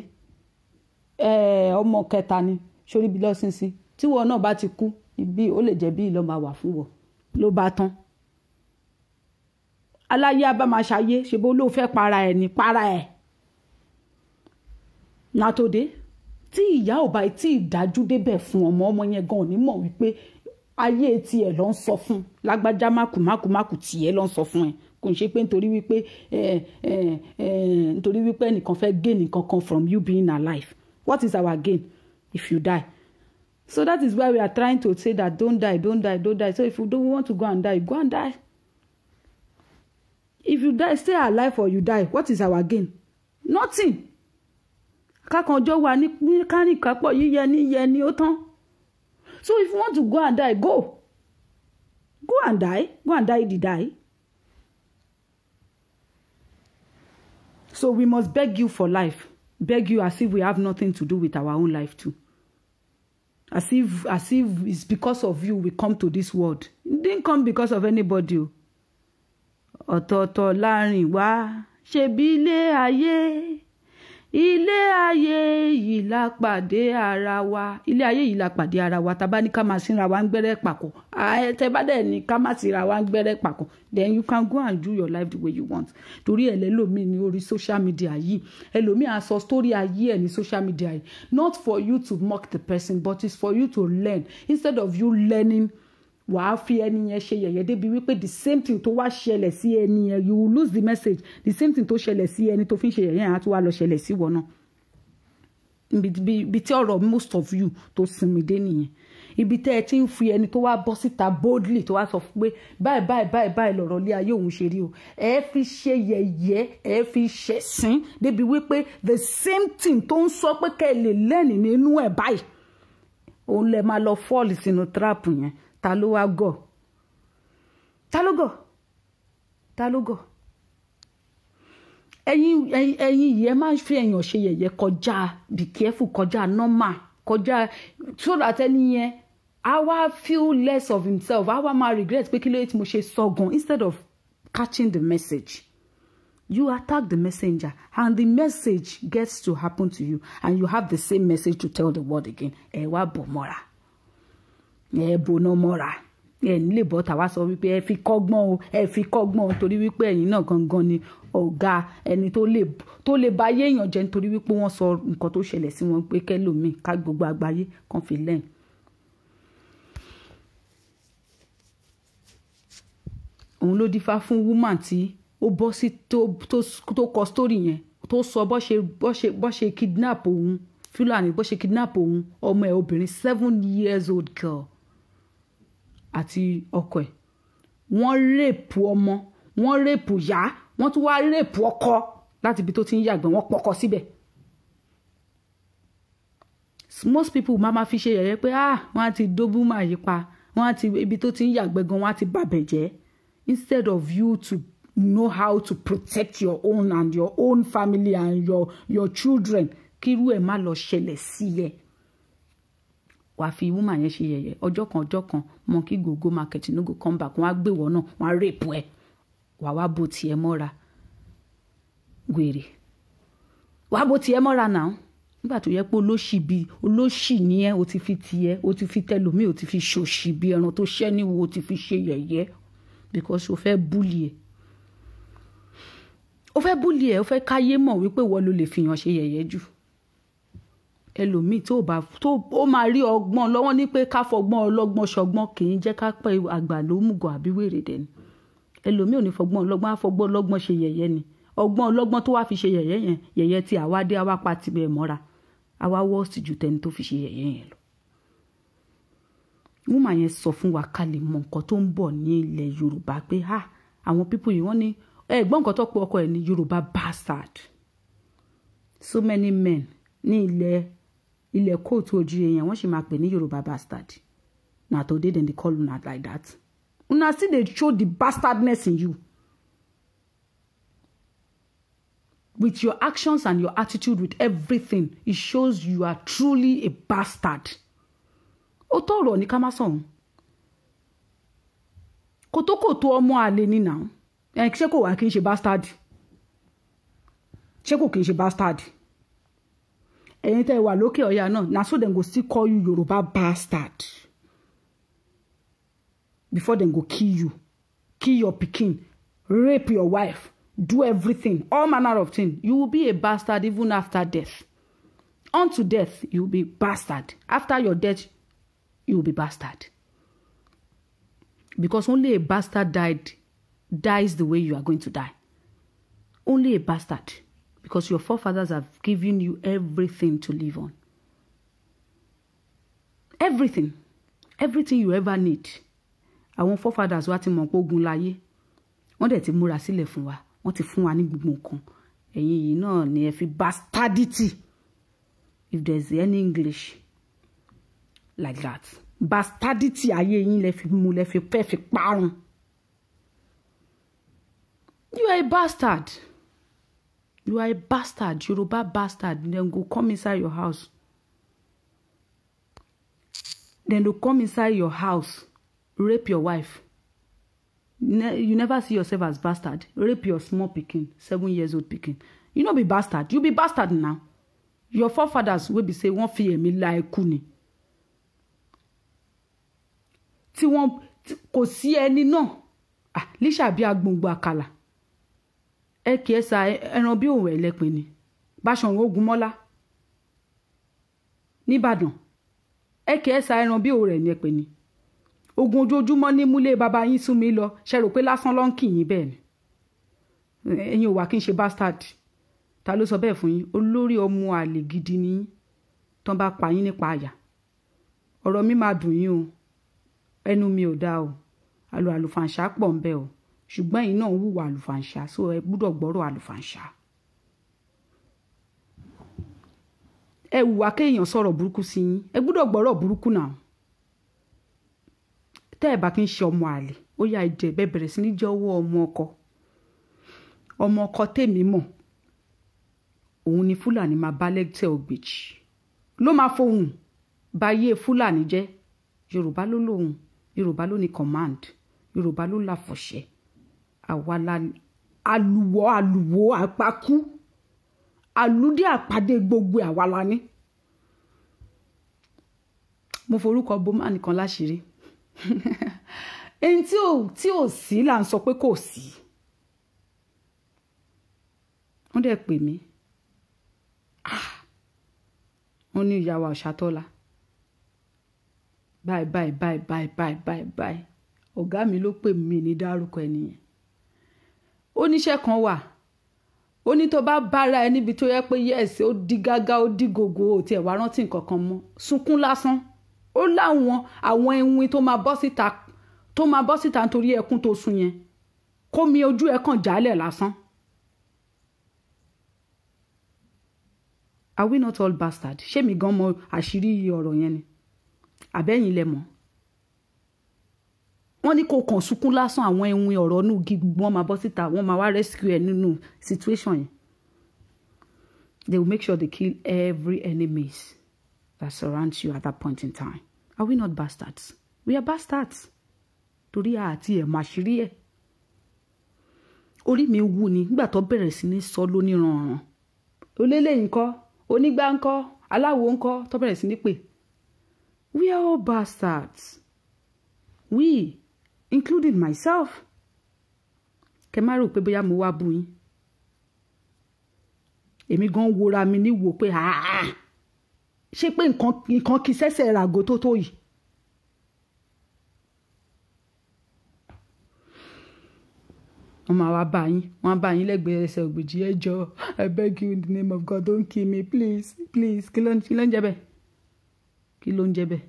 ọmọ kẹta ni ṣorí bí lọ sin sí. Tíwọ náà bá ti kú ibi ó lè jẹ́ bí ló máa wà fún wọ ló bá tán. Aláyé abá máa ṣayé ṣe bó ló fẹ́ para ẹ̀ ní para ẹ̀. Nàtòdé tí ìyá ò bá tí ì dájú débẹ̀ fún ọmọ yẹn gan ò ní mọ̀ wípé ayé tiẹ̀ ló ń sọ fún lágbájá mákùmákù tiẹ̀ ló ń sọ fún ẹ, kò ń ṣe pé nítorí wípé ẹnìkan fẹ́ gain nǹkan kan from you being alive. What is our gain if you die? So that is why we are trying to say that don't die. So if you don't want to go and die, go and die. If you die, stay alive or you die. What is our gain? Nothing. Kákanjọ́ wà ní kánìkápọ̀ yíyẹ ó tán. So if you want to go and die, go and die. Go and die the die. So we must beg you for life. Beg you as if we have nothing to do with our own life too. As if it's because of you we come to this world. It didn't come because of anybody. Ọ̀tọ̀ọ̀tọ̀ láàrin wa ṣebí ilé ayé yìí la pàdé ara wa. Ilé ayé yìí la pàdé ara wa. Tá bá ní ká máa sínra wa ń gbẹ́rẹ́ pàkọ́. Tẹ́ bá dẹ̀ ní ká máa sínra wa ń gbẹ́rẹ́ pàkọ́. Then you can go and do your life the way you want. Torí ẹlòmíì ní orí social media yìí. Ẹlòmíì á sọ story ayé ẹ̀ ní social media yìí. Not for you to mock the person, but it's for you to learn. Instead of you learning, wàá fi ẹni yẹn ṣe yẹ̀yẹ́ débi wípé the same thing tó wá ṣẹlẹ̀ sí ẹni yẹn, you will lose the message. The same thing tó ṣẹlẹ̀ sí ẹni tó fi ń ṣe yẹ̀yẹ́ yẹn á tún wá lọ ṣẹlẹ̀ sí wọn náà. Ibi tí ọ̀rọ̀ most of you tó sinmi dé nìyẹn. Ibi tẹ́ ẹ ti ń fi ẹni tó wá bọ́ síta boldly tó wá sọ fún pé báyìí lọ̀rọ̀ lé ayé òun ṣe rí o. Ẹ fi ṣe yẹ̀yẹ́, ẹ fi ṣẹ̀sín débi wípé the same thing tó ń sọ pé kẹ́ ẹ lè lẹ́nìí nínú ẹ̀ báyìí. Òun lè máa lọ fall sínú trap yẹn. Ta ló wá gọ̀? Ta ló gọ̀? Ẹ̀yin yìí ẹ máa fi èèyàn ṣe yẹ̀yẹ́ kọjá, be careful, kọjá normal, kọjá so that ẹni yẹn á wá feel less of himself, á wá máa regret pé kí ló yẹ tí mo ṣe sọ gan, instead of catching the message. You attack the messenger and the message gets to happen to you and you have the same message to tell the world again. Ẹ wá bò mọ́ra. Ẹ bòná mọ́ra. Ẹ nílé bọ́ta wá sọ wípé ẹ fi kọ́gbọ́n o, torí wípé ẹ̀yin náà gangan ni ọ̀gá ẹni tó lè bá ayé èèyàn jẹ́ nítorí wípé wọ́n sọ nǹkan tó ṣẹlẹ̀ sí wọn pé kẹ́lòmíì ká gbogbo àgbáyé kan fi lẹ́yìn. Òun ló dífá fún woman tí ó bọ́ sí tó kọ story yẹn tó sọ bó ṣe kidnap òun Fúlàní bó ṣe kidnap òun ọmọ ẹ̀ obìnrin 7 years old girl àti ọkọ ẹ̀. Wọ́n rèpù ọmọ, wọ́n rèpù yá, wọ́n tún wá rèpù ọkọ láti ibi tó ti ń yàgbẹ́, wọ́n pọkọ síbẹ̀. Most people máa fi ṣe yẹ̀yẹ́ pé wọ́n á ti dóbú máa yí pa, wọ́n á ti ibi tó ti ń yàgbẹ́ gan, wọ́n á ti bàbẹ̀ jẹ́. Instead of you to know how to protect your own and your own family and your children, kírú ẹ̀ má lọ ṣẹlẹ̀ sí ẹ. Wàá fi woman yẹn ṣe yẹ̀yẹ́. Ọjọ́ kan monkey go market no go come back. Wọ́n á gbé wọ́n náà, wọ́n á rape ẹ. Wàá wá bó tiẹ̀ mọ́ra. Wèrè. Wàá bó tiẹ̀ mọ́ra náà. Nígbà tó yẹ pé olóṣì ni ẹ, o ti fi tiẹ̀, o ti fi tẹlòmíì, o ti fi ṣòṣì bí ẹran tó ṣẹ́ níwò, o ti fi ṣe yẹ̀yẹ́ because o fẹ́ bully ẹ. O fẹ́ bully ẹ, o fẹ́ káyé mọ̀ wípé wọ́n ló lè fi hàn ṣe yẹ̀yẹ́ jù. ẹlòmíì tó ó máa rí ọgbọ́n lọ́wọ́ ní pé ká fọgbọ́n ọlọ́gbọ́n ṣọgbọ́n kì í jẹ́ ká pẹ́ àgbà ló mùgọ̀ àbí wèrè dẹ̀ ni. Ẹlòmíì ò ní fọgbọ́n ọlọ́gbọ́n á fọgbọ́n ọlọ́gbọ́n ṣe yẹ̀yẹ́ ni. Ọgbọ́n ọlọ́gbọ́n tó wá fi ṣe yẹ̀yẹ́ yẹn yẹ̀yẹ́ tí àwa dé àwa pa tibẹ̀ mọ́ra àwa wọ́ọ̀sì ju tẹni tó fi ṣe yẹ̀yẹ́ yẹn lọ. Woman yẹn sọ fún wa ká lè mọ nǹkan tó ń bọ̀ ní ilẹ̀ Yorùbá pé àwọn people yìí wọ́n ní ẹ̀gbọ́n nǹkan tó pọ̀ ọkọ ẹ̀ ní Yorùbá bastard. So many men ní ilẹ̀ kóòtù ojíire yẹn wọ́n sì máa pè ní Yorùbá bastard. Na today dem dey call una like that. Una still dey show the bastardness in you. With your actions and your attitude, with everything, it shows you are truly a bastard. Ó tọrọ ní ká má sọ̀hún. Kòtókòtó ọmọ àlè ni now. Ṣé kò wá kí n ṣe bastard? Ṣé kò kí n ṣe bastard? Ẹ̀yin tẹ́ wà lókè ọ̀yà náà, na so dem go still call you Yoruba bastard. Before dem go kill you, kill your pikin, rape your wife, do everything, all manner of things. You will be a bastard even after death. Unto death, you will be bastard. After your death, you will be bastard. Because only a bastard dies the way you are going to die. Only a bastard. Because your forefathers have given you everything to live on. Everything. Everything you ever need. Àwọn forefathers wá ti mọ̀ pé ogun láyé. Wọ́n dẹ̀ ti múra sílẹ̀ fún wa. Wọ́n ti fún wa ní gbogbo nǹkan. Ẹ̀yin yìí náà ni ẹ fi bastardity. If there's any English like that. Bastardity ayé yín lẹ fi mú lẹ fi fẹ́ fi parun. You are a bastard. You are a bastard. Yoruba bastard. Then go come inside your house. Then they'll come inside your house. Rape your wife. You never see yourself as bastard. Rape your small pikin, 7 years old pikin. You not be bastard. You be bastard now. Your forefathers will be say one fi emi la eku ni. Tí wọ́n kò sí ẹni náà. Líṣà bí agbòǹgbò àkàlà. Ẹ kì í sa ẹran bí òun ẹlẹ́pin ni. Báṣọ̀run Ògúnmọ́lá. Níbàdàn. Ẹ kì í sa ẹran bí òun rẹ̀ ní ẹ̀pẹ̀ ni. Ogun ojoojúmọ́ ní múlé bàbá yín sún mi lọ. Ṣé rò pé lásán ló ń kì yín bẹ́ẹ̀ ni. Ẹ̀yin ò wá kí n ṣe bastard. Ta ló sọ bẹ́ẹ̀ fún yín? Olórí ọmọ àlè gidi ni yín. Tán bá pa yín nípa àyà. Ọ̀rọ̀ mi máa dùn yín o. Ẹnu mi ò dá o. Àlùfàǹṣá pọ̀ ń bẹ o. Ṣùgbọ́n ẹ̀yin náà ń hùwà àlùfàǹṣá, so ẹ gbọ́dọ̀ gbọ́rọ̀ àlùfàǹṣá. Ẹ hùwà kéèyàn sọ̀rọ̀ burúkú sí yín. Ẹ gbọ́dọ̀ gbọ́rọ̀ burúkú náà. Tẹ́ ẹ bá kí n ṣe ọmọ àlè, ó yá ìjẹ́ bẹ́ẹ̀ bẹ̀rẹ̀ sí ní jẹ́ ọwọ́ ọmọ ọkọ. Ọmọ ọkọ tèmi mọ̀. Òun ni Fúlàní máa bá lẹ́tẹ̀ ògbèjì. Ló máa fohùn báyé Fúlàní jẹ́. Yorùbá ló lóhùn. Yorùbá ló ní command. Yorùbá ló láfọ̀ṣẹ́. Àwa la àlùwọ̀ àpakú. Àlùdé àpàdé gbogbo àwa la ní. Mo forúkọ bò má nìkan láṣìírí. Ẹni tí ò sí là ń sọ pé kò sí. Wọ́n dẹ̀ pè mí. Wọ́n ní ìyá wa Ọ̀ṣàtọ́lá. Bye. Ọ̀gá mi ló pè mí ní dárúkọ ẹnìyẹn. Oníṣẹ́ kan wà. Ó ní tó bá bára ẹ níbi tó yẹ pé yes ó di gágá ó di gògó ó tiẹ̀ wá rántí nǹkan kan mọ́. Sunkún lásán. Ó láwọn àwọn ewin tó máa bọ́ síta nítorí ẹkún tó sun yẹn. Kó mi ojú ẹ kàn jálẹ̀ lásán. Are we not all bastard? Ṣé mi gan mọ àṣírí ọ̀rọ̀ yẹn ni? Àbẹ́yìn lẹ mọ̀. Wọ́n ní kó kàn sunkún lásán àwọn ewin ọ̀rọ̀ nù gi gbogbo wọn máa bọ́ síta wọ́n máa wá rescue ẹ nínú situation yẹn. They will make sure they kill every enemies that surrounds you at that point in time. Are we not bastards? We are bastards. Torí àti ẹ̀ máa ṣírí ẹ̀. Orí mi wú ni nígbà tó bẹ̀rẹ̀ sí ní sọ lóníranran. Olélẹ́yìn ńkọ́, onígbá ńkọ́, aláwo ńkọ́ tó bẹ̀rẹ̀ sí ní pè. We are all bastards. We, including myself. Kẹ má rò pé bóyá mo wá bú yín. Èmi gan wòra mi ní wò pé ṣé pé nǹkan kì í sẹ́sẹ̀ ràgó tó tó yìí. wọ́n máa wá bá yín lẹ́gbẹ̀ẹ́ ẹsẹ̀ ògbèjì ẹ jọ̀ọ́ I beg you in the name of God don't kill me please please kí ló ń jẹ́ bẹ́ẹ̀ kí ló ń jẹ́ bẹ́ẹ̀.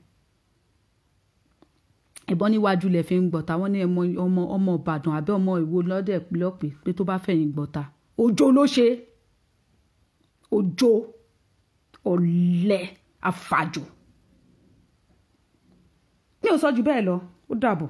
ìbọn níwájú lẹ̀ fi ń gbọ̀ta wọ́n ní ọmọ Ìbàdàn àbẹ́ ọmọ Ìwó lọ́dẹ̀ lọ́pẹ́ pé tó bá fẹ̀yìn gbọ̀ta òjò ló ṣe òjò ọ̀lẹ àfàjò. mi ò sọ jù bẹ́ẹ̀ lọ ó dàbọ̀.